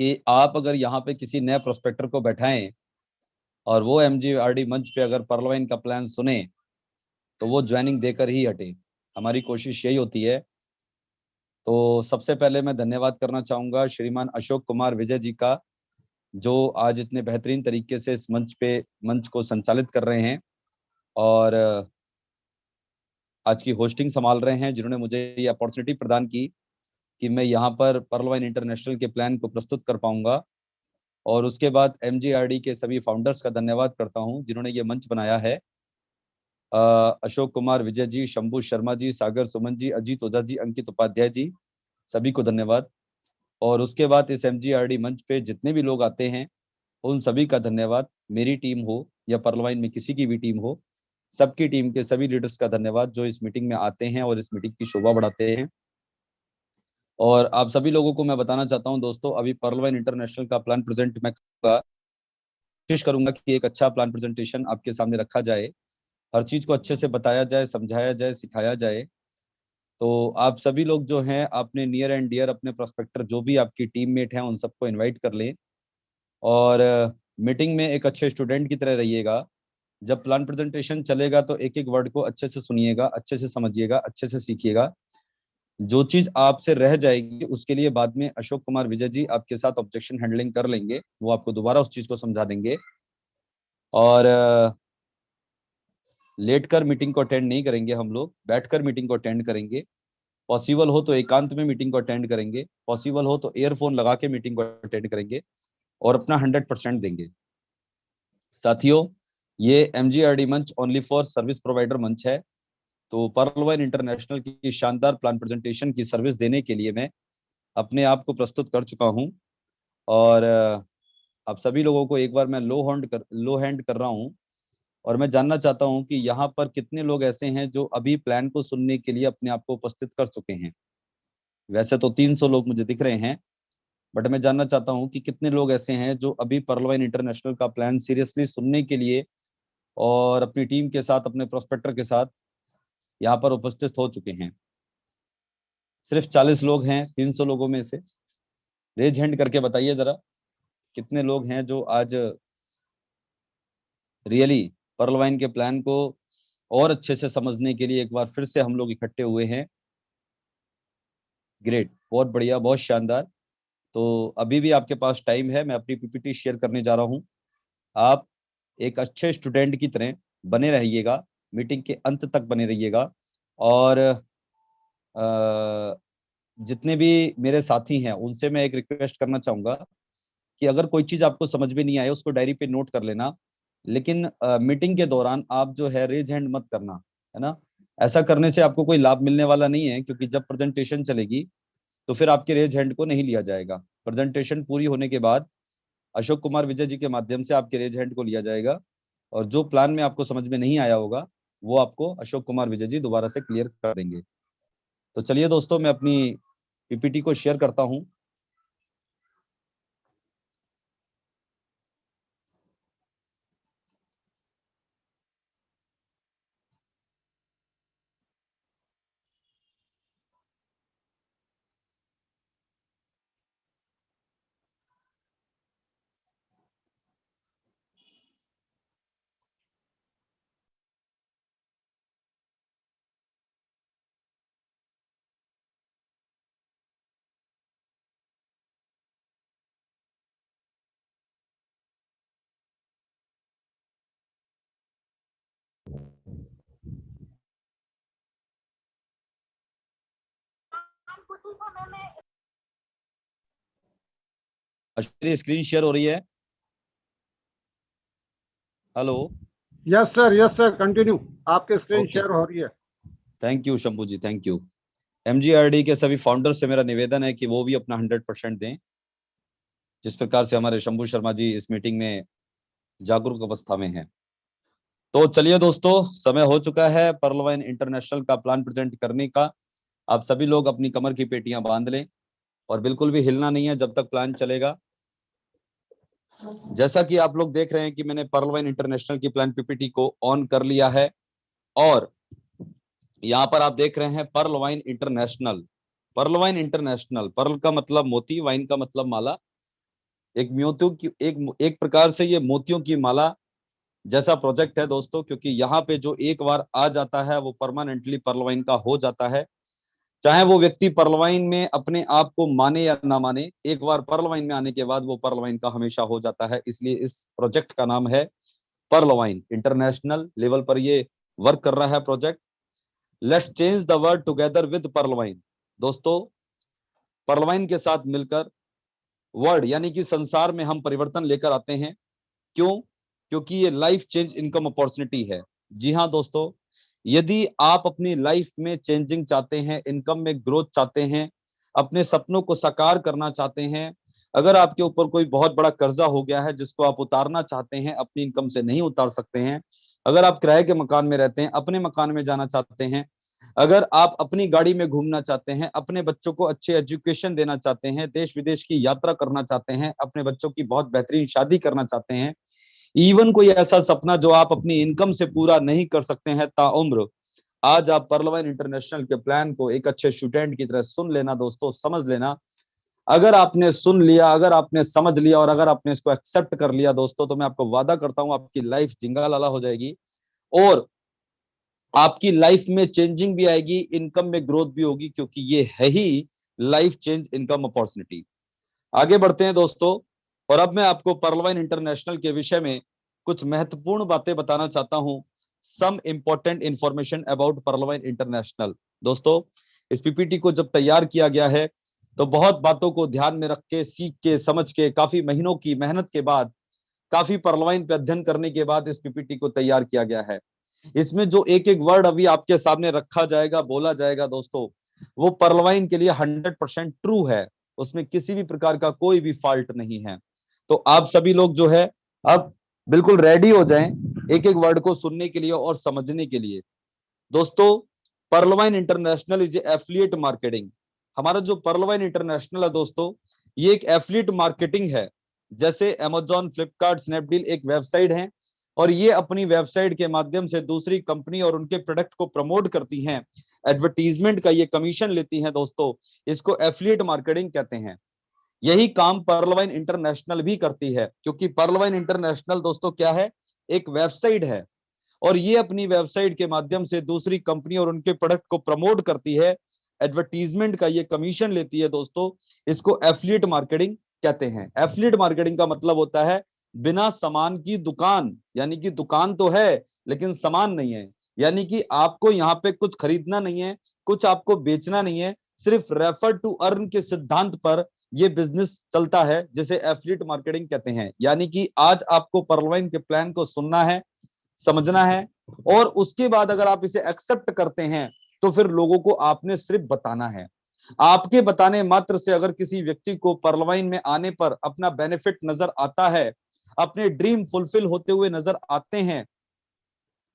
कि आप अगर यहाँ पे किसी नए प्रोस्पेक्टर को बैठाएं और वो एमजीआरडी मंच पे अगर पर्ल वाइन का प्लान सुने तो वो ज्वाइनिंग देकर ही हटे। हमारी कोशिश यही होती है। तो सबसे पहले मैं धन्यवाद करना चाहूंगा श्रीमान अशोक कुमार विजय जी का, जो आज इतने बेहतरीन तरीके से इस मंच को संचालित कर रहे हैं और आज की होस्टिंग संभाल रहे हैं, जिन्होंने मुझे ये अपॉर्चुनिटी प्रदान की कि मैं यहाँ पर पर्ल वाइन इंटरनेशनल के प्लान को प्रस्तुत कर पाऊंगा। और उसके बाद एमजीआरडी के सभी फाउंडर्स का धन्यवाद करता हूँ जिन्होंने ये मंच बनाया है। अशोक कुमार विजय जी, शंभू शर्मा जी, सागर सुमन जी, अजीत ओझा जी, अंकित उपाध्याय जी, सभी को धन्यवाद। और उसके बाद इस एमजीआरडी मंच पे जितने भी लोग आते हैं उन सभी का धन्यवाद। मेरी टीम हो या पर्ल वाइन में किसी की भी टीम हो, सबकी टीम के सभी लीडर्स का धन्यवाद जो इस मीटिंग में आते हैं और इस मीटिंग की शोभा बढ़ाते हैं। और आप सभी लोगों को मैं बताना चाहता हूं दोस्तों, अभी पर्ल वाइन इंटरनेशनल का प्लान प्रेजेंट मैं करूंगा, कोशिश करूंगा कि एक अच्छा प्लान प्रेजेंटेशन आपके सामने रखा जाए, हर चीज को अच्छे से बताया जाए, समझाया जाए, सिखाया जाए। तो आप सभी लोग जो हैं अपने नियर एंड डियर अपने प्रोस्पेक्टर जो भी आपकी टीममेट हैं उन सबको इनवाइट कर लें और मीटिंग में एक अच्छे स्टूडेंट की तरह रहिएगा। जब प्लान प्रेजेंटेशन चलेगा तो एक एक वर्ड को अच्छे से सुनिएगा, अच्छे से समझिएगा, अच्छे से सीखिएगा। जो चीज आपसे रह जाएगी उसके लिए बाद में अशोक कुमार विजय जी आपके साथ ऑब्जेक्शन हैंडलिंग कर लेंगे, वो आपको दोबारा उस चीज को समझा देंगे। और लेट कर मीटिंग को अटेंड नहीं करेंगे, हम लोग बैठकर मीटिंग को अटेंड करेंगे। पॉसिबल हो तो एकांत में मीटिंग को अटेंड करेंगे, पॉसिबल हो तो ईयरफोन लगा के मीटिंग को अटेंड करेंगे और अपना 100% देंगे। साथियों, ये एमजीआरडी मंच ओनली फॉर सर्विस प्रोवाइडर मंच है। तो पर्ल वाइन इंटरनेशनल की शानदार प्लान प्रेजेंटेशन की सर्विस देने के लिए मैं अपने आप को प्रस्तुत कर चुका हूं। और आप सभी लोगों को एक बार मैं लो हैंड कर रहा हूं और मैं जानना चाहता हूं कि यहाँ पर कितने लोग ऐसे हैं जो अभी प्लान को सुनने के लिए अपने आप को उपस्थित कर चुके हैं। वैसे तो 300 लोग मुझे दिख रहे हैं, बट मैं जानना चाहता हूं कि कितने लोग ऐसे हैं जो अभी पर्ल वाइन इंटरनेशनल का प्लान सीरियसली सुनने के लिए और अपनी टीम के साथ, अपने प्रोस्पेक्टर के साथ यहाँ पर उपस्थित हो चुके हैं। सिर्फ 40 लोग हैं 300 लोगों में से। रेज हैंड करके बताइए जरा कितने लोग हैं जो आज रियली पर्ल वाइन के प्लान को और अच्छे से समझने के लिए एक बार फिर से हम लोग इकट्ठे हुए हैं। ग्रेट, बहुत बढ़िया, बहुत शानदार। तो अभी भी आपके पास टाइम है, मैं अपनी पीपीटी शेयर करने जा रहा हूं। आप एक अच्छे स्टूडेंट की तरह बने रहिएगा, मीटिंग के अंत तक बने रहिएगा। और जितने भी मेरे साथी हैं उनसे मैं एक रिक्वेस्ट करना चाहूंगा कि अगर कोई चीज आपको समझ में नहीं आए उसको डायरी पे नोट कर लेना, लेकिन मीटिंग के दौरान आप जो है रेज हैंड मत करना, है ना। ऐसा करने से आपको कोई लाभ मिलने वाला नहीं है, क्योंकि जब प्रेजेंटेशन चलेगी तो फिर आपके रेज हैंड को नहीं लिया जाएगा। प्रेजेंटेशन पूरी होने के बाद अशोक कुमार विजय जी के माध्यम से आपके रेज हैंड को लिया जाएगा और जो प्लान में आपको समझ में नहीं आया होगा वो आपको अशोक कुमार विजय जी दोबारा से क्लियर कर देंगे। तो चलिए दोस्तों, मैं अपनी पीपीटी को शेयर करता हूं। स्क्रीन शेयर हो रही है? हेलो। यस सर, कंटिन्यू, आपके स्क्रीन शेयर हो रही है। Thank you Shambhu ji, thank you. MGRD के सभी फाउंडर्स से मेरा निवेदन है कि वो भी अपना 100% दें, जिस प्रकार से हमारे शंभू शर्मा जी इस मीटिंग में जागरूक अवस्था में हैं। तो चलिए दोस्तों, समय हो चुका है पर्ल वाइन इंटरनेशनल का प्लान प्रेजेंट करने का। आप सभी लोग अपनी कमर की पेटियां बांध लें और बिल्कुल भी हिलना नहीं है जब तक प्लान चलेगा। जैसा कि आप लोग देख रहे हैं कि मैंने पर्ल वाइन इंटरनेशनल की प्लान पीपीटी को ऑन कर लिया है और यहाँ पर आप देख रहे हैं Pearlvine International. Pearlvine International, pearl का मतलब मोती, वाइन का मतलब माला। एक मोतियों की एक प्रकार से ये मोतियों की माला जैसा प्रोजेक्ट है दोस्तों, क्योंकि यहाँ पे जो एक बार आ जाता है वो परमानेंटली पर्लवाइन का हो जाता है। चाहे वो व्यक्ति पर्लवाइन में अपने आप को माने या ना माने, एक बार पर्लवाइन में आने के बाद वो पर्लवाइन का हमेशा हो जाता है। इसलिए इस प्रोजेक्ट का नाम है पर्लवाइन। इंटरनेशनल लेवल पर ये वर्क कर रहा है project. Let's change the world together with पर्लवाइन। दोस्तों, पर्लवाइन के साथ मिलकर वर्ल्ड यानी कि संसार में हम परिवर्तन लेकर आते हैं। क्यों? क्योंकि ये लाइफ चेंज इनकम अपॉर्चुनिटी है। जी हाँ दोस्तों, यदि आप अपनी लाइफ में चेंजिंग चाहते हैं, इनकम में ग्रोथ चाहते हैं, अपने सपनों को साकार करना चाहते हैं, अगर आपके ऊपर कोई बहुत बड़ा कर्जा हो गया है जिसको आप उतारना चाहते हैं, अपनी इनकम से नहीं उतार सकते हैं, अगर आप किराए के मकान में रहते हैं, अपने मकान में जाना चाहते हैं, अगर आप अपनी गाड़ी में घूमना चाहते हैं, अपने बच्चों को अच्छे एजुकेशन देना चाहते हैं, देश विदेश की यात्रा करना चाहते हैं, अपने बच्चों की बहुत बेहतरीन शादी करना चाहते हैं, इवन कोई ऐसा सपना जो आप अपनी इनकम से पूरा नहीं कर सकते हैं ताउम्र, आज आप पर्लवाइन इंटरनेशनल के प्लान को एक अच्छे स्टूडेंट की तरह सुन लेना दोस्तों, समझ लेना। अगर आपने सुन लिया, अगर आपने समझ लिया और अगर आपने इसको एक्सेप्ट कर लिया दोस्तों, तो मैं आपको वादा करता हूं आपकी लाइफ जिंगालाला हो जाएगी और आपकी लाइफ में चेंजिंग भी आएगी, इनकम में ग्रोथ भी होगी, क्योंकि ये है ही लाइफ चेंज इनकम अपॉर्चुनिटी। आगे बढ़ते हैं दोस्तों, और अब मैं आपको पर्लवाइन इंटरनेशनल के विषय में कुछ महत्वपूर्ण बातें बताना चाहता हूं। Some important information about Pearlvine International. दोस्तों, इस पीपीटी को जब तैयार किया गया है तो बहुत बातों को ध्यान में रख के, सीख के, समझ के, काफी महीनों की मेहनत के बाद, काफी पर्लवाइन पे अध्ययन करने के बाद इस पीपीटी को तैयार किया गया है। इसमें जो एक एक वर्ड अभी आपके सामने रखा जाएगा, बोला जाएगा दोस्तों, वो पर्लवाइन के लिए 100% ट्रू है। उसमें किसी भी प्रकार का कोई भी फॉल्ट नहीं है। तो आप सभी लोग जो है अब बिल्कुल रेडी हो जाएं एक एक वर्ड को सुनने के लिए और समझने के लिए। दोस्तों, Pearlvine International is affiliate marketing. हमारा जो पर्लवाइन इंटरनेशनल है दोस्तों, ये एक एफिलिएट मार्केटिंग है। जैसे अमेजॉन, फ्लिपकार्ट, स्नैपडील एक वेबसाइट है और ये अपनी वेबसाइट के माध्यम से दूसरी कंपनी और उनके प्रोडक्ट को प्रमोट करती हैं, एडवर्टीजमेंट का ये कमीशन लेती हैं दोस्तों, इसको एफिलिएट मार्केटिंग कहते हैं। यही काम पर्लवाइन इंटरनेशनल भी करती है, क्योंकि पर्लवाइन इंटरनेशनल दोस्तों क्या है? एक वेबसाइट है और ये अपनी वेबसाइट के माध्यम से दूसरी कंपनी और उनके प्रोडक्ट को प्रमोट करती है, एडवर्टीजमेंट का ये कमीशन लेती है दोस्तों, इसको एफिलिएट मार्केटिंग कहते हैं। एफिलिएट मार्केटिंग का मतलब होता है बिना सामान की दुकान, यानी कि दुकान तो है लेकिन सामान नहीं है, यानी कि आपको यहाँ पे कुछ खरीदना नहीं है, कुछ आपको बेचना नहीं है, सिर्फ रेफर टू अर्न के सिद्धांत पर ये बिजनेस चलता है, जिसे एफिलिएट मार्केटिंग कहते हैं। यानी कि आज आपको पर्लवाइन के प्लान को सुनना है, समझना है और उसके बाद अगर आप इसे एक्सेप्ट करते हैं तो फिर लोगों को आपने सिर्फ बताना है। आपके बताने मात्र से अगर किसी व्यक्ति को पर्लवाइन में आने पर अपना बेनिफिट नजर आता है, अपने ड्रीम फुलफिल होते हुए नजर आते हैं,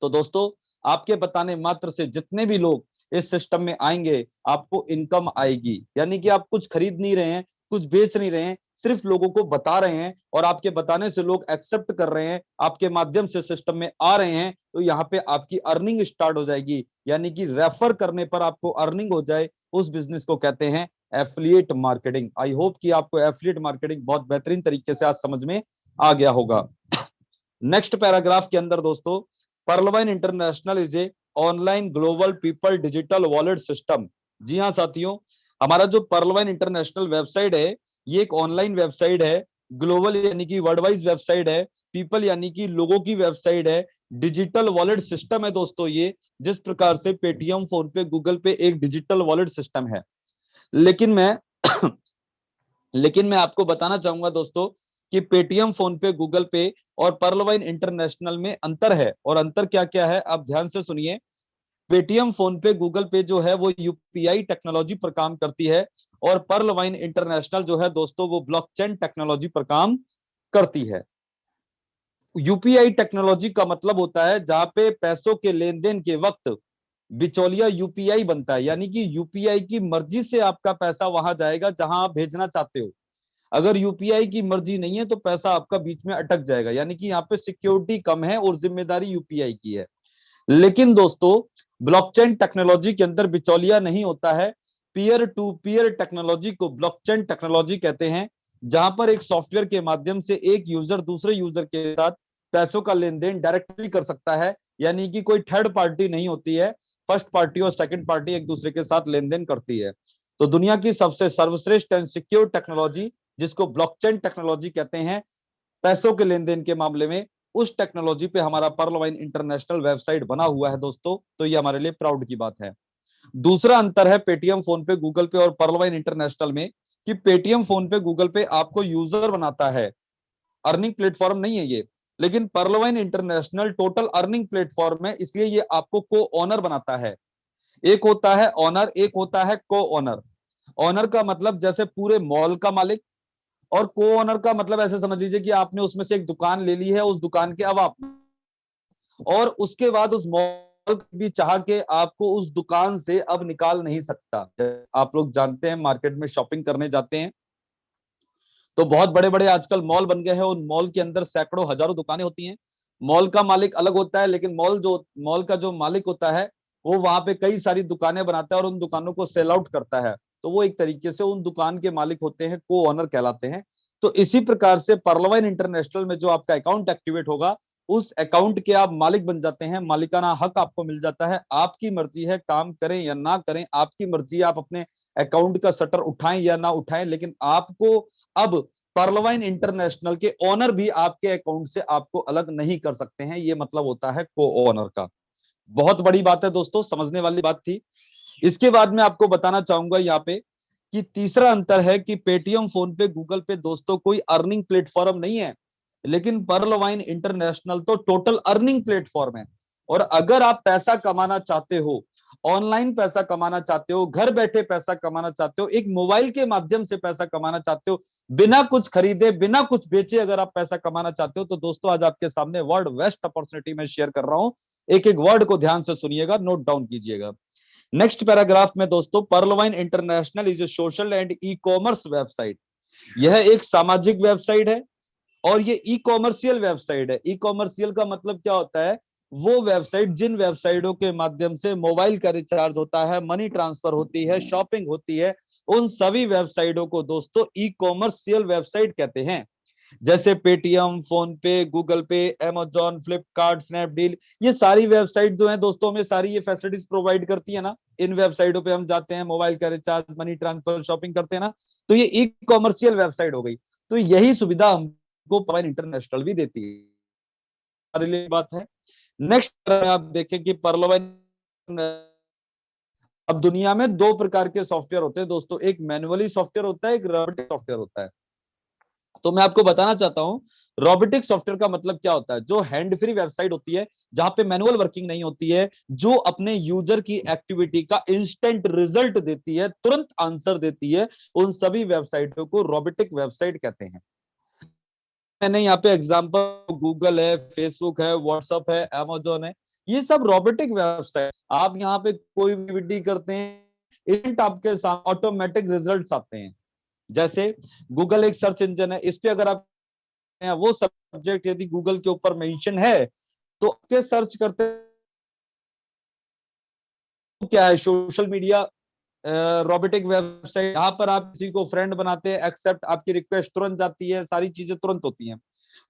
तो दोस्तों आपके बताने मात्र से जितने भी लोग इस सिस्टम में आएंगे आपको इनकम आएगी। यानी कि आप कुछ खरीद नहीं रहे हैं, कुछ बेच नहीं रहे हैं, सिर्फ लोगों को बता रहे हैं और आपके बताने से लोग एक्सेप्ट कर रहे हैं, आपके माध्यम से सिस्टम में आ रहे हैं, तो यहाँ पे आपकी अर्निंग स्टार्ट हो जाएगी। यानी कि रेफर करने पर आपको अर्निंग हो जाए, उस बिजनेस को कहते हैं एफिलिएट मार्केटिंग। आई होप कि आपको एफिलिएट मार्केटिंग बहुत बेहतरीन तरीके से आज समझ में आ गया होगा। नेक्स्ट पैराग्राफ के अंदर दोस्तों, Pearlvine International is a online global people digital wallet system. जी हाँ साथियों, हमारा जो पर्लवाइन इंटरनेशनल वेबसाइट है ये एक ऑनलाइन वेबसाइट है, ग्लोबल यानी कि वर्ल्ड वाइज वेबसाइट है, पीपल यानी कि लोगों की वेबसाइट है, डिजिटल वॉलेट सिस्टम है दोस्तों ये, जिस प्रकार से पेटीएम, फोन पे, गूगल पे एक डिजिटल वॉलेट सिस्टम है। लेकिन मैं लेकिन मैं आपको बताना चाहूंगा दोस्तों कि पेटीएम, फोन पे, गूगल पे और पर्लवाइन इंटरनेशनल में अंतर है। और अंतर क्या क्या है आप ध्यान से सुनिए। पेटीएम, फोन पे, गूगल पे जो है वो यूपीआई टेक्नोलॉजी पर काम करती है और पर्लवाइन इंटरनेशनल जो है दोस्तों वो ब्लॉकचेन टेक्नोलॉजी पर काम करती है। यूपीआई टेक्नोलॉजी का मतलब होता है जहां पे पैसों के लेन देन के वक्त बिचौलिया यूपीआई बनता है, यानी कि यूपीआई की मर्जी से आपका पैसा वहां जाएगा जहां आप भेजना चाहते हो। अगर यूपीआई की मर्जी नहीं है तो पैसा आपका बीच में अटक जाएगा, यानी कि यहाँ पे सिक्योरिटी कम है और जिम्मेदारी यूपीआई की है। लेकिन दोस्तों ब्लॉकचेन टेक्नोलॉजी के अंदर बिचौलिया नहीं होता है, पीयर टू पीयर टेक्नोलॉजी को ब्लॉकचेन टेक्नोलॉजी कहते हैं। जहां पर एक सॉफ्टवेयर के माध्यम से एक यूजर दूसरे यूजर के साथ पैसों का लेन देन डायरेक्टली कर सकता है, यानी कि कोई थर्ड पार्टी नहीं होती है, फर्स्ट पार्टी और सेकंड पार्टी एक दूसरे के साथ लेन देन करती है। तो दुनिया की सबसे सर्वश्रेष्ठ एंड सिक्योर टेक्नोलॉजी, जिसको ब्लॉकचेन टेक्नोलॉजी कहते हैं, पैसों के लेन देन के मामले में, उस टेक्नोलॉजी पे हमारा पर्लवाइन इंटरनेशनल वेबसाइट बना हुआ है दोस्तों। तो ये हमारे लिए प्राउड की बात है। दूसरा अंतर है पेटीएम, फोन पे, गूगल पे और पर्लवाइन इंटरनेशनल में, कि पेटीएम, फोन पे, गूगल पे आपको यूजर बनाता है, अर्निंग प्लेटफॉर्म नहीं है ये। लेकिन पर्लवाइन इंटरनेशनल टोटल अर्निंग प्लेटफॉर्म है, इसलिए ये आपको को ओनर बनाता है। एक होता है ओनर, एक होता है को ओनर। ओनर का मतलब जैसे पूरे मॉल का मालिक, और को ओनर का मतलब ऐसे समझ लीजिए कि आपने उसमें से एक दुकान ले ली है, उस दुकान के अब आप, और उसके बाद उस मॉल भी चाह के आपको उस दुकान से अब निकाल नहीं सकता। आप लोग जानते हैं मार्केट में शॉपिंग करने जाते हैं तो बहुत बड़े बड़े आजकल मॉल बन गए हैं, उन मॉल के अंदर सैकड़ों हजारों दुकानें होती हैं। मॉल का मालिक अलग होता है, लेकिन मॉल का जो मालिक होता है वो वहां पे कई सारी दुकानें बनाता है और उन दुकानों को सेल आउट करता है। तो वो एक तरीके से उन दुकान के मालिक होते हैं, को ओनर कहलाते हैं। तो इसी प्रकार से पर्लवाइन इंटरनेशनल में जो आपका अकाउंट एक्टिवेट होगा, उस अकाउंट के आप मालिक बन जाते हैं, मालिकाना हक आपको मिल जाता है। आपकी मर्जी है काम करें या ना करें, आपकी मर्जी, आप अपने अकाउंट का शटर उठाएं या ना उठाएं, लेकिन आपको अब पर्लवाइन इंटरनेशनल के ओनर भी आपके अकाउंट से आपको अलग नहीं कर सकते हैं। ये मतलब होता है को ओनर का। बहुत बड़ी बात है दोस्तों, समझने वाली बात थी। इसके बाद में आपको बताना चाहूंगा यहाँ पे कि तीसरा अंतर है कि पेटीएम, फोन पे, गूगल पे दोस्तों कोई अर्निंग प्लेटफॉर्म नहीं है, लेकिन पर्लवाइन इंटरनेशनल तो टोटल अर्निंग प्लेटफॉर्म है। और अगर आप पैसा कमाना चाहते हो, ऑनलाइन पैसा कमाना चाहते हो, घर बैठे पैसा कमाना चाहते हो, एक मोबाइल के माध्यम से पैसा कमाना चाहते हो, बिना कुछ खरीदे बिना कुछ बेचे अगर आप पैसा कमाना चाहते हो, तो दोस्तों आज आपके सामने वर्ल्ड बेस्ट अपॉर्चुनिटी में शेयर कर रहा हूं। एक एक वर्ड को ध्यान से सुनिएगा, नोट डाउन कीजिएगा। नेक्स्ट पैराग्राफ में दोस्तों, Pearlvine International is A social and e commerce website. यह एक सामाजिक वेबसाइट है और ये ई कॉमर्शियल वेबसाइट है। ई कॉमर्शियल का मतलब क्या होता है? वो वेबसाइट जिन वेबसाइटों के माध्यम से मोबाइल का रिचार्ज होता है, मनी ट्रांसफर होती है, शॉपिंग होती है, उन सभी वेबसाइटों को दोस्तों ई कॉमर्शियल वेबसाइट कहते हैं। जैसे पेटीएम, फोन पे, गूगल पे, अमेजॉन, फ्लिपकार्ट, स्नैपडील, ये सारी वेबसाइट जो है दोस्तों, में सारी ये फैसिलिटीज प्रोवाइड करती है ना। इन वेबसाइटों पे हम जाते हैं, मोबाइल का रिचार्ज, मनी ट्रांसफर, शॉपिंग करते हैं ना, तो ये ई कॉमर्शियल वेबसाइट हो गई। तो यही सुविधा हमको पर्लवाइन इंटरनेशनल भी देती है, हमारे लिए बात है। नेक्स्ट में आप देखें कि पर्लवाइन, अब दुनिया में दो प्रकार के सॉफ्टवेयर होते हैं दोस्तों, एक मैनुअली सॉफ्टवेयर होता है, एक रोबोटिक सॉफ्टवेयर होता है। तो मैं आपको बताना चाहता हूं रोबोटिक सॉफ्टवेयर का मतलब क्या होता है। जो हैंड फ्री वेबसाइट होती है, जहां पे मैनुअल वर्किंग नहीं होती है, जो अपने यूजर की एक्टिविटी का इंस्टेंट रिजल्ट देती है, तुरंत आंसर देती है, उन सभी वेबसाइटों को रोबोटिक वेबसाइट कहते हैं। मैंने यहाँ पे एग्जांपल, गूगल है, फेसबुक है, व्हाट्सएप है, अमेजोन है, ये सब रोबोटिक वेबसाइट। आप यहाँ पे कोई भी विडी करते हैं, इंस्टेंट आपके सामने ऑटोमेटिक रिजल्ट्स आते हैं। जैसे गूगल एक सर्च इंजन है, इस पे अगर आप वो सब्जेक्ट यदि गूगल के ऊपर मेंशन है, तो के सर्च करते क्या है, सोशल मीडिया रोबोटिक वेबसाइट, यहाँ पर आप किसी को फ्रेंड बनाते हैं, एक्सेप्ट, आपकी रिक्वेस्ट तुरंत जाती है, सारी चीजें तुरंत होती हैं।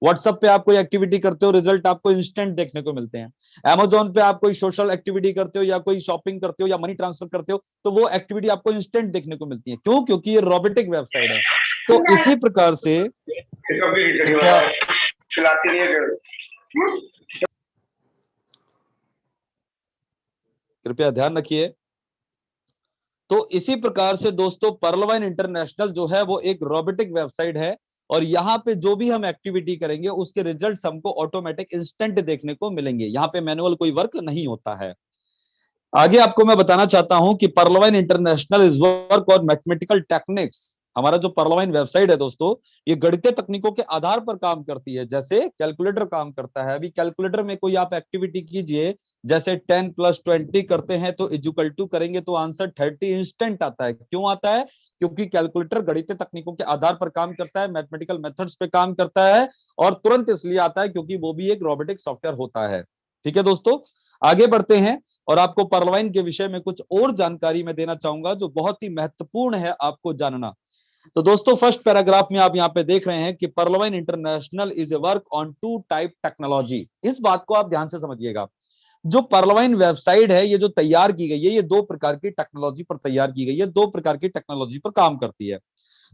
व्हाट्सएप पे आप कोई एक्टिविटी करते हो, रिजल्ट आपको इंस्टेंट देखने को मिलते हैं। अमेजोन पे आप कोई सोशल एक्टिविटी करते हो या कोई शॉपिंग करते हो या मनी ट्रांसफर करते हो, तो वो एक्टिविटी आपको इंस्टेंट देखने को मिलती है। क्यों? क्योंकि ये रोबोटिक वेबसाइट है। तो इसी प्रकार से कृपया ध्यान रखिए। तो इसी प्रकार से दोस्तों पर्लवाइन इंटरनेशनल जो है वो एक रोबोटिक वेबसाइट है, और यहाँ पे जो भी हम एक्टिविटी करेंगे उसके रिजल्ट्स हमको ऑटोमेटिक इंस्टेंट देखने को मिलेंगे। यहाँ पे मैनुअल कोई वर्क नहीं होता है। आगे आपको मैं बताना चाहता हूं कि पर्लवाइन इंटरनेशनल इज वर्क और मैथमेटिकल टेक्निक्स। हमारा जो पर्लवाइन वेबसाइट है दोस्तों, ये गणितीय तकनीकों के आधार पर काम करती है, जैसे कैलकुलेटर काम करता है। अभी कैलकुलेटर में कोई आप एक्टिविटी कीजिए, जैसे 10 + 20 करते हैं तो इक्वल टू करेंगे तो आंसर 30 इंस्टेंट आता है। क्यों आता है? क्योंकि कैलकुलेटर गणितीय तकनीकों के आधार पर काम करता है, मैथमेटिकल मेथड्स पे काम करता है, और तुरंत इसलिए आता है क्योंकि वो भी एक रोबोटिक सॉफ्टवेयर होता है। ठीक है दोस्तों, आगे बढ़ते हैं और आपको पर्लवाइन के विषय में कुछ और जानकारी मैं देना चाहूंगा जो बहुत ही महत्वपूर्ण है आपको जानना। तो दोस्तों फर्स्ट पैराग्राफ में आप यहाँ पे देख रहे हैं कि Pearlvine International is a work on two type technology. इस बात को आप ध्यान से समझिएगा। जो पर्लवाइन वेबसाइट है ये जो तैयार की गई है ये दो प्रकार की टेक्नोलॉजी पर तैयार की गई है, दो प्रकार की टेक्नोलॉजी पर काम करती है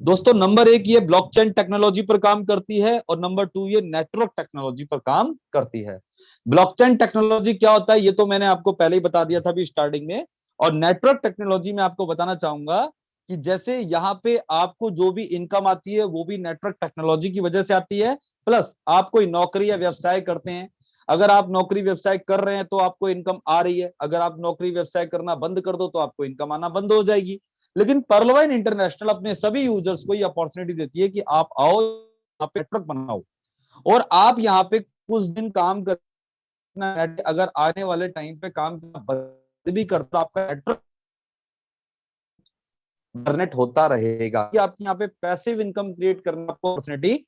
दोस्तों। नंबर एक ये ब्लॉकचेन टेक्नोलॉजी पर काम करती है और नंबर टू ये नेटवर्क टेक्नोलॉजी पर काम करती है। ब्लॉकचेन टेक्नोलॉजी क्या होता है ये तो मैंने आपको पहले ही बता दिया था अभी स्टार्टिंग में। और नेटवर्क टेक्नोलॉजी में आपको बताना चाहूंगा कि जैसे यहाँ पे आपको जो भी इनकम आती है वो भी नेटवर्क टेक्नोलॉजी की वजह से आती है, प्लस आप कोई नौकरी या व्यवसाय करते हैं, अगर आप नौकरी व्यवसाय कर रहे हैं तो आपको इनकम आ रही है, अगर आप नौकरी व्यवसाय करना बंद कर दो तो आपको इनकम आना बंद हो जाएगी। लेकिन पर्लवाइन इंटरनेशनल अपने सभी यूजर्स को ये अपॉर्चुनिटी देती है कि आप आओ यहाँ पे नेटवर्क बनाओ और आप यहाँ पे कुछ दिन काम करना, अगर आने वाले टाइम पे काम बंद भी करता आपका नेटवर्क इंटरनेट होता रहेगा कि आपके यहाँ पे पैसिव इनकम क्रिएट करने आपको अपॉर्चुनिटी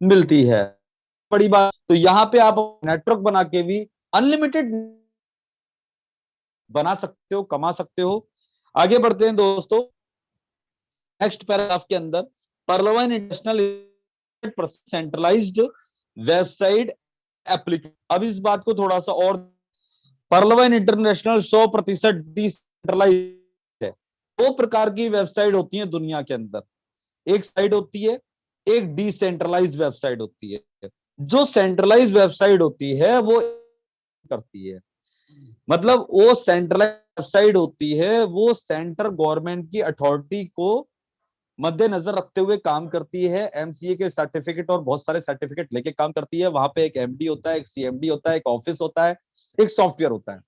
मिलती है। बड़ी बात तो यहाँ पे आप नेटवर्क बना के भी अनलिमिटेड बना सकते हो, कमा सकते हो। आगे बढ़ते हैं दोस्तों नेक्स्ट पैराग्राफ के अंदर। पर्लवाइन इंटरनेशनल सेंट्रलाइज्ड वेबसाइट एप्लीकेशन। अब इस बात को थोड़ा सा और, पर्लवाइन इंटरनेशनल 100% डिसेंट्रलाइज्ड है। दो प्रकार की वेबसाइट होती है दुनिया के अंदर, एक साइट होती है, एक डिसेंट्रलाइज वेबसाइट होती है। जो सेंट्रलाइज वेबसाइट होती है वो करती है, मतलब वो सेंट्रलाइज वेबसाइट होती है, वो सेंट्रल गवर्नमेंट की अथॉरिटी को मद्देनजर रखते हुए काम करती है। एमसीए के सर्टिफिकेट और बहुत सारे सर्टिफिकेट लेके काम करती है। वहां पे एक एमडी होता है, एक सीएमडी होता है, एक ऑफिस होता है, एक सॉफ्टवेयर होता है।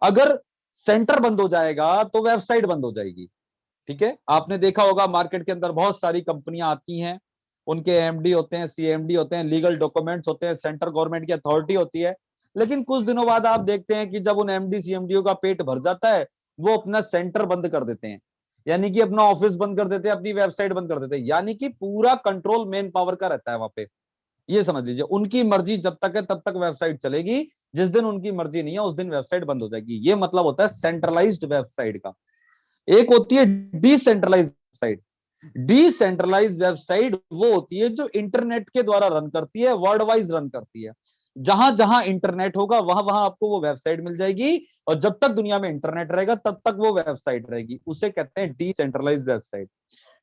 अगर सेंटर बंद हो जाएगा तो वेबसाइट बंद हो जाएगी। ठीक है, आपने देखा होगा मार्केट के अंदर बहुत सारी कंपनियां आती हैं, उनके एमडी होते हैं, सीएमडी होते हैं, लीगल डॉक्यूमेंट्स होते हैं, सेंट्रल गवर्नमेंट की अथॉरिटी होती है। लेकिन कुछ दिनों बाद आप देखते हैं कि जब उन एमडी सीएमडीओ का पेट भर जाता है वो अपना सेंटर बंद कर देते हैं, यानी कि अपना ऑफिस बंद कर देते हैं, अपनी वेबसाइट बंद कर देते हैं, यानी कि पूरा कंट्रोल मेन पावर का रहता है वहां पे। ये समझ लीजिए उनकी मर्जी जब तक है तब तक वेबसाइट चलेगी, जिस दिन उनकी मर्जी नहीं है उस दिन वेबसाइट बंद हो जाएगी। ये मतलब होता है सेंट्रलाइज्ड वेबसाइट का। एक होती है डिसेंट्रलाइज वेबसाइट। डिसेंट्रलाइज वेबसाइट वो होती है जो इंटरनेट के द्वारा रन करती है, वर्ल्ड वाइज रन करती है। जहां जहां इंटरनेट होगा वहां वहां आपको वो वेबसाइट मिल जाएगी, और जब तक दुनिया में इंटरनेट रहेगा तब तक वो वेबसाइट रहेगी। उसे कहते हैं डिसेंट्रलाइज वेबसाइट।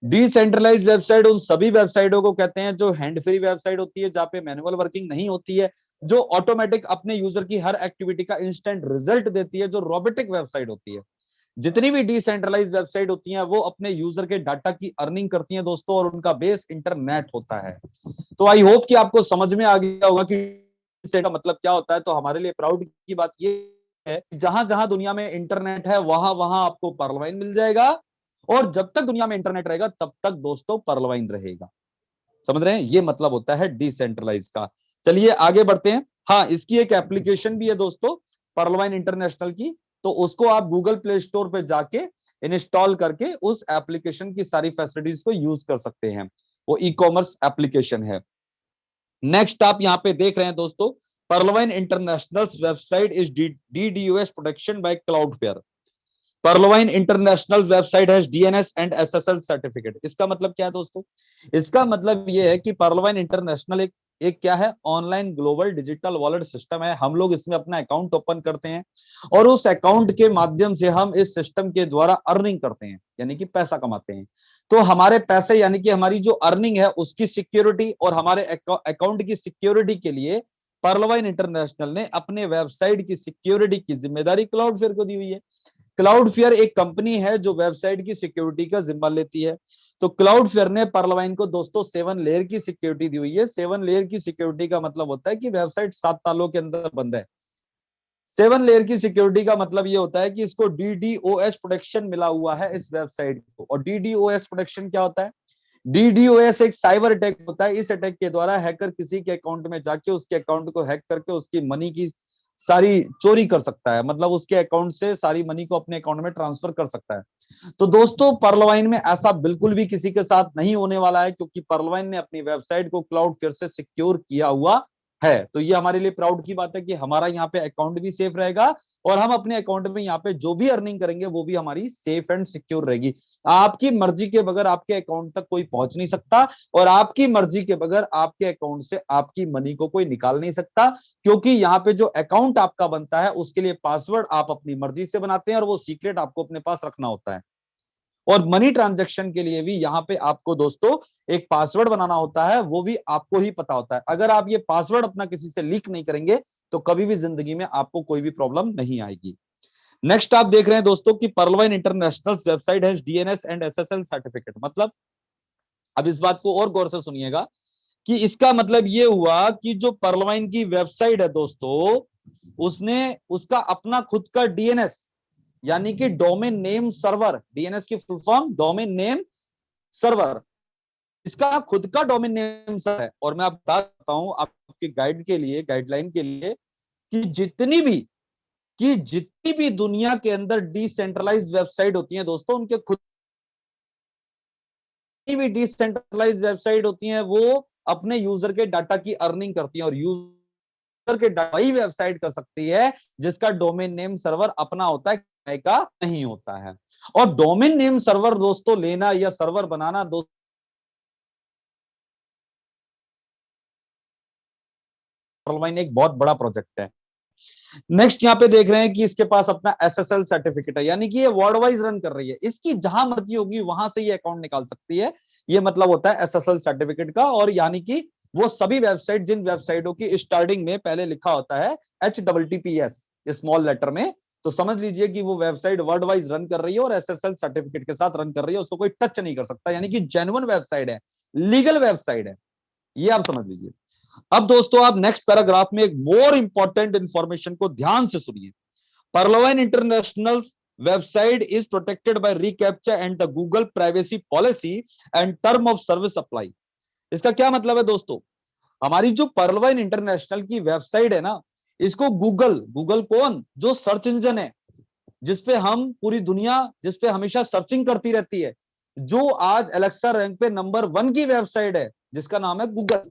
डिसेंट्रलाइज वेबसाइट उन सभी वेबसाइटों को कहते हैं जो हैंड फ्री वेबसाइट होती है, जहां पे मैनुअल वर्किंग नहीं होती है, जो ऑटोमेटिक अपने यूजर की हर एक्टिविटी का इंस्टेंट रिजल्ट देती है, जो रोबोटिक वेबसाइट होती है। जितनी भी डिसेंट्रलाइज वेबसाइट होती हैं वो अपने यूजर के डाटा की अर्निंग करती हैं दोस्तों, और उनका बेस इंटरनेट होता है। तो आई होप कि आपको समझ में आ गया होगा कि का मतलब क्या होता है। तो हमारे लिए प्राउड की बात ये है कि जहां जहां दुनिया में इंटरनेट है वहां वहां आपको पर्लवाइन मिल जाएगा, और जब तक दुनिया में इंटरनेट रहेगा तब तक दोस्तों पर्लवाइन रहेगा। समझ रहे हैं, ये मतलब होता है डिसेंट्रलाइज का। चलिए आगे बढ़ते हैं। हाँ, इसकी एक एप्लीकेशन भी है दोस्तों पर्लवाइन इंटरनेशनल की, तो उसको आप गूगल प्ले स्टोर पे जाके इंस्टॉल करके उस एप्लीकेशन की सारी फैसिलिटीज को यूज कर सकते हैं। वो ई कॉमर्स एप्लीकेशन है। नेक्स्ट आप यहाँ पे देख रहे हैं दोस्तों, Pearlvine international website is DDoS protection bye Cloudflare. पर्लवाइन international website है डीएनएस एंड एसएसएल सर्टिफिकेट। इसका मतलब क्या है दोस्तों? इसका मतलब ये है कि पर्लवाइन इंटरनेशनल एक क्या है, online global digital wallet system है। हम लोग इसमें अपना अकाउंट ओपन करते हैं और उस अकाउंट के माध्यम से हम इस सिस्टम के द्वारा अर्निंग करते हैं, यानी कि पैसा कमाते हैं। तो हमारे पैसे यानी कि हमारी जो अर्निंग है उसकी सिक्योरिटी और हमारे अकाउंट की सिक्योरिटी के लिए पर्लवाइन इंटरनेशनल ने अपने वेबसाइट की सिक्योरिटी की जिम्मेदारी क्लाउडफ्लेयर को दी हुई है। क्लाउडफ्लेयर एक कंपनी है जो वेबसाइट की सिक्योरिटी का जिम्मा लेती है। तो क्लाउडफ्लेयर ने पर्लवाइन को दोस्तों 7 लेयर की सिक्योरिटी दी हुई है। 7 लेयर की सिक्योरिटी का मतलब होता है कि वेबसाइट 7 तालों के अंदर बंद है। 7 लेयर की सिक्योरिटी का मतलब ये होता है कि इसको DDoS प्रोटेक्शन मिला हुआ है इस वेबसाइट को। और DDoS प्रोटेक्शन क्या होता है? DDoS एक साइबर अटैक होता है। इस अटैक के द्वारा हैकर किसी के अकाउंट में जाके उसके अकाउंट को हैक करके उसकी मनी की सारी चोरी कर सकता है, मतलब उसके अकाउंट से सारी मनी को अपने अकाउंट में ट्रांसफर कर सकता है। तो दोस्तों पर्लवाइन में ऐसा बिल्कुल भी किसी के साथ नहीं होने वाला है, क्योंकि पर्लवाइन ने अपनी वेबसाइट को क्लाउडफ्लेयर से सिक्योर किया हुआ है। तो ये हमारे लिए प्राउड की बात है कि हमारा यहाँ पे अकाउंट भी सेफ रहेगा और हम अपने अकाउंट में यहाँ पे जो भी अर्निंग करेंगे वो भी हमारी सेफ एंड सिक्योर रहेगी। आपकी मर्जी के बगैर आपके अकाउंट तक कोई पहुंच नहीं सकता और आपकी मर्जी के बगैर आपके अकाउंट से आपकी मनी को कोई निकाल नहीं सकता, क्योंकि यहाँ पे जो अकाउंट आपका बनता है उसके लिए पासवर्ड आप अपनी मर्जी से बनाते हैं और वो सीक्रेट आपको अपने पास रखना होता है। और मनी ट्रांजैक्शन के लिए भी यहाँ पे आपको दोस्तों एक पासवर्ड बनाना होता है, वो भी आपको ही पता होता है। अगर आप ये पासवर्ड अपना किसी से लीक नहीं करेंगे तो कभी भी जिंदगी में आपको कोई भी प्रॉब्लम नहीं आएगी। नेक्स्ट आप देख रहे हैं दोस्तों कि पर्लवाइन इंटरनेशनल वेबसाइट है डीएनएस एंड एसएसएल सर्टिफिकेट। मतलब अब इस बात को और गौर से सुनिएगा कि इसका मतलब ये हुआ कि जो पर्लवाइन की वेबसाइट है दोस्तों, उसने उसका अपना खुद का डीएनएस यानी कि डोमेन नेम सर्वर, डीएनएस की full form domain name server, इसका खुद का डोमेन नेम सर्वर है। और मैं आपको बताता हूं आपके गाइड के लिए, गाइडलाइन के लिए, कि जितनी भी दुनिया के अंदर डिसेंट्रलाइज्ड वेबसाइट होती है दोस्तों, उनके खुद भी डिसेंट्रलाइज्ड वेबसाइट होती है, वो अपने यूजर के डाटा की अर्निंग करती है और यूजर के डाटा वही वेबसाइट कर सकती है जिसका डोमेन नेम सर्वर अपना होता है, का नहीं होता है। और डोमेन नेम सर्वर दोस्तों लेना या सर्वर बनाना दोस्तों एक बहुत बड़ा प्रोजेक्ट है। नेक्स्ट यहाँ पे देख रहे हैं कि इसके पास अपना एसएसएल सर्टिफिकेट है, यानी कि ये वर्ल्ड वाइज रन कर रही है, इसकी जहां मर्जी होगी वहां से ये अकाउंट निकाल सकती है। ये मतलब होता है एसएसएल सर्टिफिकेट का। और यानी कि वो सभी वेबसाइट, जिन वेबसाइटों की स्टार्टिंग में पहले लिखा होता है HTTPS स्मॉल लेटर में, तो समझ लीजिए कि वो वेबसाइट वर्ल्ड वाइज रन कर रही है और एसएसएल सर्टिफिकेट के साथ रन कर रही है, उसको कोई टच नहीं कर सकता, यानी कि जेन्युइन वेबसाइट है, लीगल वेबसाइट है, ये आप समझ लीजिए। अब दोस्तों आप नेक्स्ट पैराग्राफ में एक मोर इंपॉर्टेंट इंफॉर्मेशन को ध्यान से सुनिए। पर्लवाइन international website is protected by reCAPTCHA and the Google privacy policy and term of service apply. इसका क्या मतलब है दोस्तों? हमारी जो पर्लवाइन इंटरनेशनल की वेबसाइट है ना, इसको गूगल कौन, जो सर्च इंजन है जिसपे हम पूरी दुनिया, जिसपे हमेशा सर्चिंग करती रहती है, जो आज एलेक्सा रैंक पे नंबर 1 की वेबसाइट है जिसका नाम है गूगल,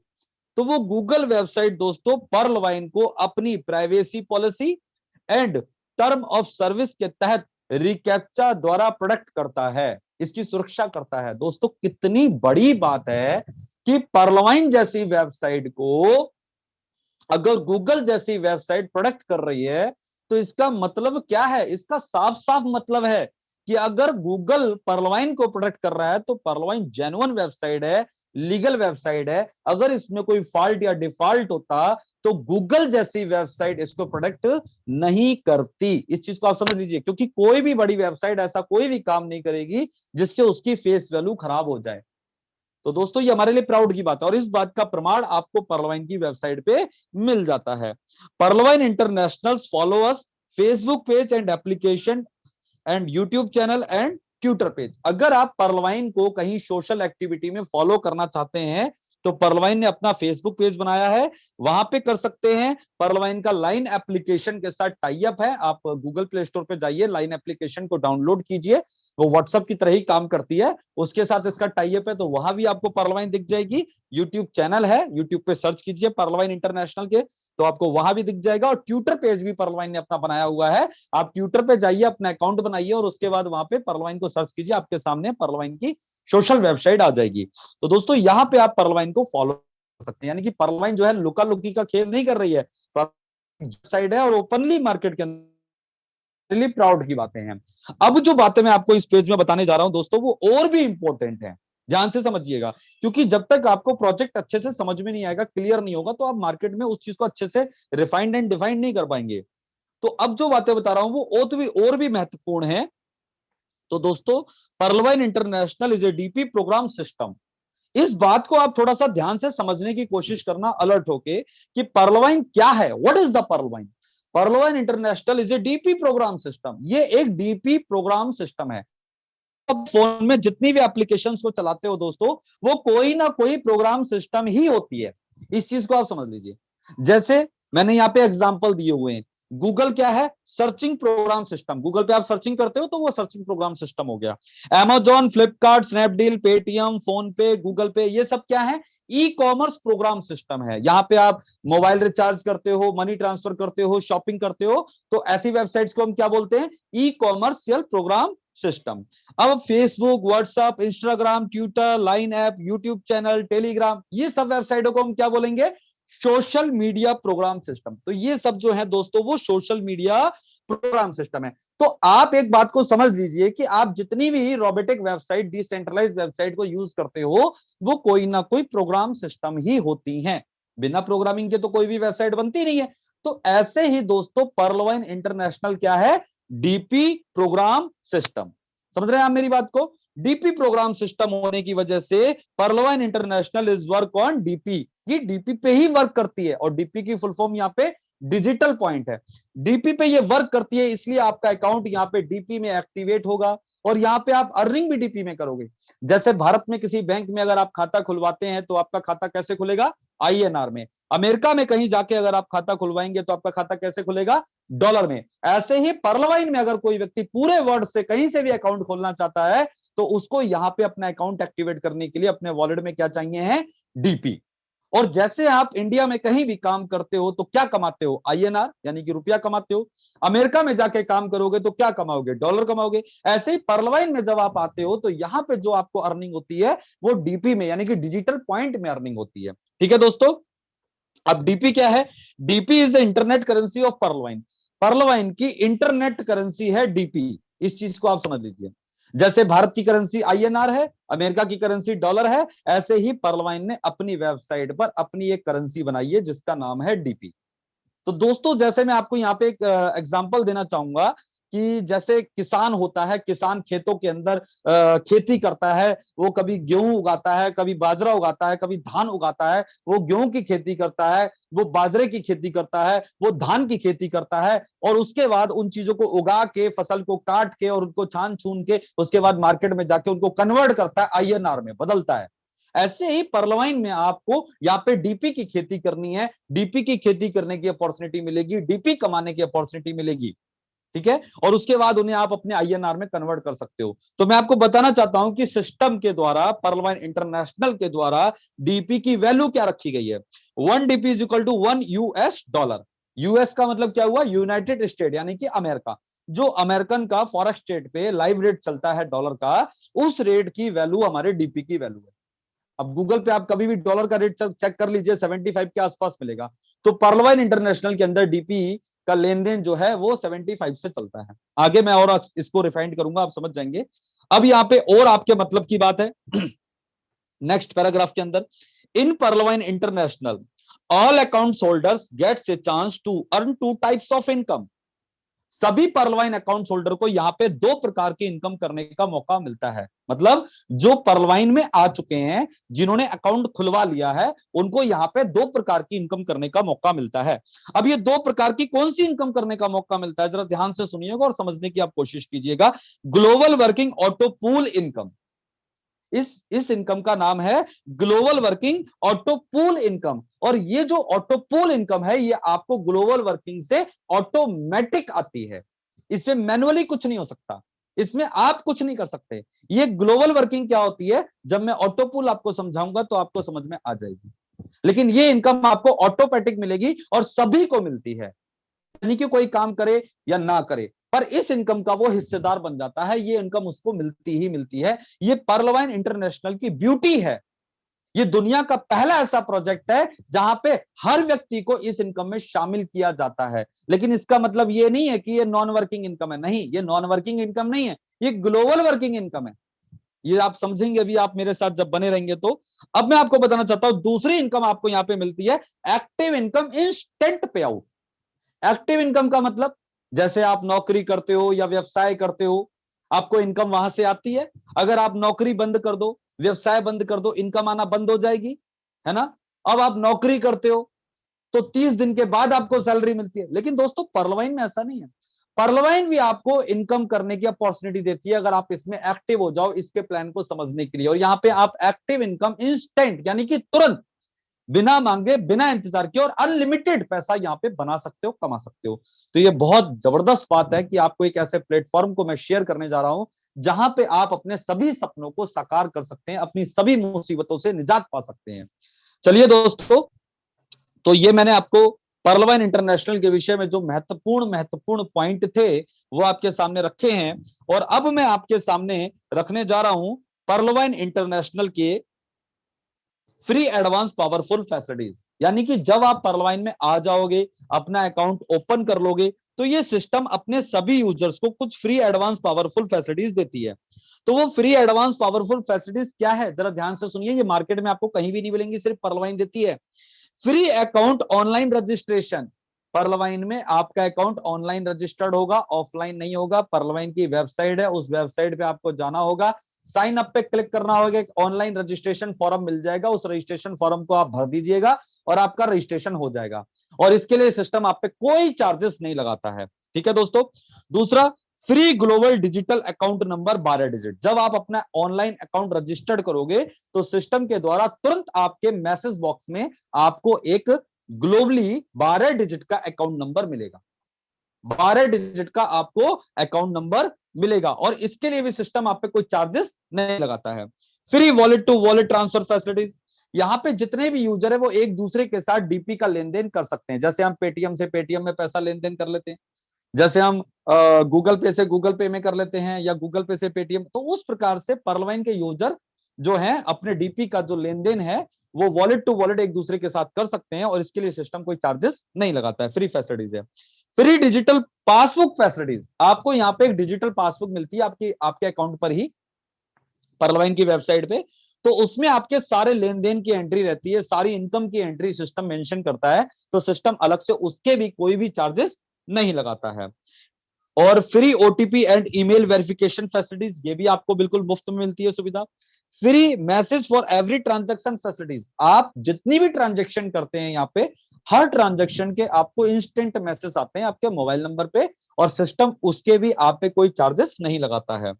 तो वो गूगल वेबसाइट दोस्तों पर्लवाइन को अपनी privacy policy and term of service के तहत रिकैप्चा द्वारा प्रोटेक्ट करता है, इसकी सुरक्षा करता है। दोस्तों कितनी बड़ी बात है कि पर्लवाइन जैसी वेबसाइट को अगर गूगल जैसी वेबसाइट प्रोटेक्ट कर रही है, तो इसका मतलब क्या है? इसका साफ साफ मतलब है कि अगर गूगल पर्लवाइन को प्रोटेक्ट कर रहा है तो पर्लवाइन जेन्युइन वेबसाइट है, लीगल वेबसाइट है। अगर इसमें कोई फॉल्ट या डिफॉल्ट होता तो गूगल जैसी वेबसाइट इसको प्रोटेक्ट नहीं करती। इस चीज को आप समझ लीजिए, क्योंकि कोई भी बड़ी वेबसाइट ऐसा कोई भी काम नहीं करेगी जिससे उसकी फेस वैल्यू खराब हो जाए। तो दोस्तों ये हमारे लिए प्राउड की बात है और इस बात का प्रमाण आपको पर्लवाइन की वेबसाइट पे मिल जाता है। Pearlvine international follow us Facebook page and application and YouTube channel and Twitter page. अगर आप पर्लवाइन को कहीं सोशल एक्टिविटी में फॉलो करना चाहते हैं तो पर्लवाइन ने अपना फेसबुक पेज बनाया है, वहां पे कर सकते हैं। पर्लवाइन का लाइन एप्लीकेशन के साथ टाई अप है, आप गूगल प्ले स्टोर पे जाइए, लाइन एप्लीकेशन को डाउनलोड कीजिए, वो व्हाट्सएप की तरह ही काम करती है, उसके साथ इसका टाई अप है, तो वहां भी आपको पर्लवाइन दिख जाएगी। यूट्यूब चैनल है, यूट्यूब पे सर्च कीजिए पर्लवाइन इंटरनेशनल के, तो आपको वहां भी दिख जाएगा। और ट्विटर पेज भी पर्लवाइन ने अपना बनाया हुआ है, आप ट्विटर पे जाइए, अपना अकाउंट बनाइए और उसके बाद वहां पे पर्लवाइन को सर्च कीजिए, आपके सामने पर्लवाइन की सोशल वेबसाइट आ जाएगी। तो दोस्तों यहाँ पे आप पर्लवाइन को फॉलो कर सकते हैं, यानी कि पर्लवाइन जो है लुका लुकी का खेल नहीं कर रही है, वेबसाइट है और ओपनली मार्केट के अंदर प्राउड की बातें हैं। अब जो बातें मैं आपको इस पेज में बताने जा रहा हूं दोस्तों, वो और भी इंपॉर्टेंट है, ध्यान से समझिएगा, क्योंकि जब तक आपको प्रोजेक्ट अच्छे से समझ में नहीं आएगा, क्लियर नहीं होगा, तो आप मार्केट में उस चीज को अच्छे से रिफाइंड एंड डिफाइंड नहीं कर पाएंगे। तो अब जो बातें बता रहा हूं वो और भी महत्वपूर्ण है। तो दोस्तों Pearlvine International is a DP program system. इस बात को आप थोड़ा सा ध्यान से समझने की कोशिश करना, अलर्ट होके, कि पर्लवाइन क्या है, what is the Pearlvine. Pearlvine International is a DP program system, ये एक डीपी प्रोग्राम सिस्टम है। अब फोन में जितनी भी एप्लीकेशंस को चलाते हो दोस्तों, वो कोई ना कोई प्रोग्राम सिस्टम ही होती है, इस चीज को आप समझ लीजिए। जैसे मैंने यहाँ पे एग्जांपल दिए हुए हैं, गूगल क्या है, सर्चिंग प्रोग्राम सिस्टम, गूगल पे आप सर्चिंग करते हो तो वो सर्चिंग प्रोग्राम सिस्टम हो गया। Amazon, Flipkart, Snapdeal, Paytm, phone पे, गूगल पे, ये सब क्या है, ई कॉमर्स प्रोग्राम सिस्टम है। यहाँ पे आप मोबाइल रिचार्ज करते हो, मनी ट्रांसफर करते हो, शॉपिंग करते हो, तो ऐसी वेबसाइट्स को हम क्या बोलते हैं? E commercial program system. अब Facebook, WhatsApp, Instagram, Twitter, Line app, YouTube channel, Telegram, ये सब वेबसाइटों को हम क्या बोलेंगे? Social media program system. तो ये सब जो है दोस्तों वो सोशल मीडिया प्रोग्राम सिस्टम है। तो आप एक बात को समझ लीजिए कि आप जितनी भी रोबोटिक वेबसाइट, डिसेंट्रलाइज्ड वेबसाइट को यूज करते हो, वो कोई ना कोई प्रोग्राम सिस्टम ही होती हैं। बिना प्रोग्रामिंग के तो कोई भी वेबसाइट बनती नहीं है। तो ऐसे ही दोस्तों पर्लवाइन इंटरनेशनल क्या है? DP program system. समझ रहे हैं आप मेरी बात को? डीपी प्रोग्राम सिस्टम होने की वजह से पर्लवाइन International is work on DP. ये डीपी पे ही वर्क करती है, और डीपी की फुल फॉर्म यहाँ पे डिजिटल पॉइंट है। डीपी पे ये वर्क करती है, इसलिए आपका अकाउंट यहाँ पे डीपी में एक्टिवेट होगा, और यहाँ पे आप अर्निंग भी डीपी में करोगे। जैसे भारत में किसी बैंक में अगर आप खाता खुलवाते हैं तो आपका खाता कैसे खुलेगा? आईएनआर में। अमेरिका में कहीं जाके अगर आप खाता खुलवाएंगे तो आपका खाता कैसे खुलेगा? डॉलर में। ऐसे ही पर्लवाइन में अगर कोई व्यक्ति पूरे वर्ल्ड से कहीं से भी अकाउंट खोलना चाहता है तो उसको यहाँ पे अपना अकाउंट एक्टिवेट करने के लिए अपने वॉलेट में क्या चाहिए है? डीपी। और जैसे आप इंडिया में कहीं भी काम करते हो तो क्या कमाते हो? आईएनआर यानी कि रुपया कमाते हो। अमेरिका में जाके काम करोगे तो क्या कमाओगे? डॉलर कमाओगे। ऐसे ही पर्लवाइन में जब आप आते हो तो यहाँ पे जो आपको अर्निंग होती है वो डीपी में यानी कि डिजिटल पॉइंट में अर्निंग होती है। ठीक है दोस्तों। अब डीपी क्या है? DP is the internet currency of पर्लवाइन। पर्लवाइन की इंटरनेट करेंसी है डीपी। इस चीज को आप समझ लीजिए। जैसे भारत की करेंसी आईएनआर है, अमेरिका की करेंसी डॉलर है, ऐसे ही पर्लवाइन ने अपनी वेबसाइट पर अपनी एक करेंसी बनाई है जिसका नाम है डीपी। तो दोस्तों जैसे मैं आपको यहाँ पे एक एग्जांपल देना चाहूंगा कि जैसे किसान होता है, किसान खेतों के अंदर खेती करता है, वो कभी गेहूं उगाता है, कभी बाजरा उगाता है, कभी धान उगाता है। वो गेहूं की खेती करता है, वो बाजरे की खेती करता है, वो धान की खेती करता है, और उसके बाद उन चीजों को उगा के, फसल को काट के और उनको छान छून के उसके बाद मार्केट में जाके उनको कन्वर्ट करता है, आईएनआर में बदलता है। ऐसे ही पर्लवाइन में आपको यहाँ पे डीपी की खेती करनी है। डीपी की खेती करने की अपॉर्चुनिटी मिलेगी, डीपी कमाने की अपॉर्चुनिटी मिलेगी। ठीक है। और उसके बाद उन्हें आप अपने आईएनआर में कन्वर्ट कर सकते हो। तो मैं आपको बताना चाहता हूं कि सिस्टम के द्वारा, पर्लवाइन इंटरनेशनल के द्वारा डीपी की वैल्यू क्या रखी गई है? 1 DP is equal to 1 US dollar. US का मतलब क्या हुआ? यूनाइटेड स्टेट यानी कि अमेरिका। जो अमेरिकन का फॉरेक्स स्टेट पे लाइव रेट चलता है डॉलर का, उस रेट की वैल्यू हमारे डीपी की वैल्यू है। अब गूगल पे आप कभी भी डॉलर का रेट चेक कर लीजिए, 75 के आसपास मिलेगा। तो पर्लवाइन इंटरनेशनल के अंदर डीपी का लेन देन जो है वो 75 से चलता है। आगे मैं और इसको रिफाइंड करूंगा, आप समझ जाएंगे। अब यहाँ पे और आपके मतलब की बात है नेक्स्ट पैराग्राफ के अंदर, in Pearlvine International all account holders gets a chance to earn 2 types of income. सभी पर्लवाइन अकाउंट होल्डर को यहाँ पे 2 प्रकार की इनकम करने का मौका मिलता है। मतलब जो पर्लवाइन में आ चुके हैं, जिन्होंने अकाउंट खुलवा लिया है, उनको यहाँ पे 2 प्रकार की इनकम करने का मौका मिलता है। अब ये 2 प्रकार की कौन सी इनकम करने का मौका मिलता है, जरा ध्यान से सुनिएगा और समझने की आप कोशिश कीजिएगा। Global working auto pool income, इस इनकम का नाम है global working auto pool income. और ये जो ऑटो पूल इनकम है, ये आपको ग्लोबल वर्किंग से ऑटोमेटिक आती है। इसमें मैनुअली कुछ नहीं हो सकता, इसमें आप कुछ नहीं कर सकते। ये ग्लोबल वर्किंग क्या होती है, जब मैं ऑटो पूल आपको समझाऊंगा तो आपको समझ में आ जाएगी। लेकिन ये इनकम आपको ऑटोमेटिक मिलेगी और सभी को मिलती है, यानी कि कोई काम करे या ना करे, पर इस इनकम का वो हिस्सेदार बन जाता है। ये इनकम उसको मिलती ही मिलती है। ये पर्लवाइन इंटरनेशनल की ब्यूटी है। ये दुनिया का पहला ऐसा प्रोजेक्ट है जहां पे हर व्यक्ति को इस इनकम में शामिल किया जाता है। लेकिन इसका मतलब ये नहीं है कि ये नॉन वर्किंग इनकम है। नहीं, ये नॉन वर्किंग इनकम नहीं है, ये ग्लोबल वर्किंग इनकम है। ये आप समझेंगे अभी, आप मेरे साथ जब बने रहेंगे तो। अब मैं आपको बताना चाहता हूं दूसरी इनकम आपको यहां पे मिलती है, एक्टिव इनकम, इंस्टेंट पे आउट। एक्टिव इनकम का मतलब, जैसे आप नौकरी करते हो या व्यवसाय करते हो, आपको इनकम वहां से आती है। अगर आप नौकरी बंद कर दो, व्यवसाय बंद कर दो, इनकम आना बंद हो जाएगी, है ना। अब आप नौकरी करते हो तो 30 दिन के बाद आपको सैलरी मिलती है। लेकिन दोस्तों पर्लवाइन में ऐसा नहीं है। पर्लवाइन भी आपको इनकम करने की अपॉर्चुनिटी देती है अगर आप इसमें एक्टिव हो जाओ, इसके प्लान को समझने के लिए। और यहाँ पे आप एक्टिव इनकम इंस्टेंट यानी कि तुरंत, बिना मांगे, बिना इंतजार किए और अनलिमिटेड पैसा यहाँ पे बना सकते हो, कमा सकते हो। तो ये बहुत जबरदस्त बात है कि आपको एक ऐसे प्लेटफॉर्म को मैं शेयर करने जा रहा हूं जहां पे आप अपने सभी सपनों को साकार कर सकते हैं, अपनी सभी मुसीबतों से निजात पा सकते हैं। चलिए दोस्तों, तो ये मैंने आपको पर्लवाइन इंटरनेशनल के विषय में जो महत्वपूर्ण पॉइंट थे वो आपके सामने रखे हैं। और अब मैं आपके सामने रखने जा रहा हूं पर्लवाइन इंटरनेशनल के फ्री एडवांस पावरफुल फैसिलिटीज। यानी कि जब आप पर्लवाइन में आ जाओगे, अपना अकाउंट ओपन कर लोगे, तो ये सिस्टम अपने सभी यूजर्स को कुछ फ्री एडवांस पावरफुल फैसिलिटीज देती है। तो वो फ्री एडवांस पावरफुल फैसिलिटीज क्या है, जरा ध्यान से सुनिए। ये मार्केट में आपको कहीं भी नहीं मिलेंगी, सिर्फ पर्लवाइन देती है। Free account online registration. पर्लवाइन में आपका अकाउंट ऑनलाइन रजिस्टर्ड होगा, ऑफलाइन नहीं होगा। पर्लवाइन की वेबसाइट है, उस वेबसाइट पे आपको जाना होगा, साइन अप पे क्लिक करना होगा, एक ऑनलाइन रजिस्ट्रेशन फॉर्म मिल जाएगा, उस रजिस्ट्रेशन फॉर्म को आप भर दीजिएगा और आपका रजिस्ट्रेशन हो जाएगा। और इसके लिए सिस्टम आप पे कोई चार्जेस नहीं लगाता है। ठीक है दोस्तों। दूसरा, free global digital account number 12 digit. जब आप अपना ऑनलाइन अकाउंट रजिस्टर्ड करोगे तो सिस्टम के द्वारा तुरंत आपके मैसेज बॉक्स में आपको एक ग्लोबली 12 डिजिट का अकाउंट नंबर मिलेगा। 12 डिजिट का आपको अकाउंट नंबर मिलेगा और इसके लिए भी सिस्टम आप पे कोई चार्जेस नहीं लगाता है। Free wallet to wallet transfer facilities. यहाँ पे जितने भी यूजर है वो एक दूसरे के साथ डीपी का लेन देन कर सकते हैं। जैसे हम पेटीएम से पेटीएम में पैसा लेन देन कर लेते हैं, जैसे हम गूगल पे से गूगल पे में कर लेते हैं, या गूगल पे से पेटीएम, तो उस प्रकार से पर्लवाइन के यूजर जो है अपने डीपी का जो लेन देन है वो वॉलेट टू वॉलेट एक दूसरे के साथ कर सकते हैं और इसके लिए सिस्टम कोई चार्जेस नहीं लगाता है। फ्री फैसिलिटीज है। Free digital passbook facilities. आपको यहाँ पे एक डिजिटल पासबुक मिलती है आपके अकाउंट पर ही, पर्लवाइन की वेबसाइट पे। तो उसमें आपके सारे लेन देन की एंट्री रहती है, सारी इनकम की एंट्री सिस्टम मेंशन करता है। तो सिस्टम अलग से उसके भी कोई भी चार्जेस नहीं लगाता है। और free OTP and email verification facilities, ये भी आपको बिल्कुल मुफ्त में मिलती है सुविधा। Free message for every transaction facilities. आप जितनी भी ट्रांजैक्शन करते हैं यहाँ पे, हर ट्रांजैक्शन के आपको इंस्टेंट मैसेज आते हैं आपके मोबाइल नंबर पे और सिस्टम उसके भी आप पे कोई चार्जेस नहीं लगाता है।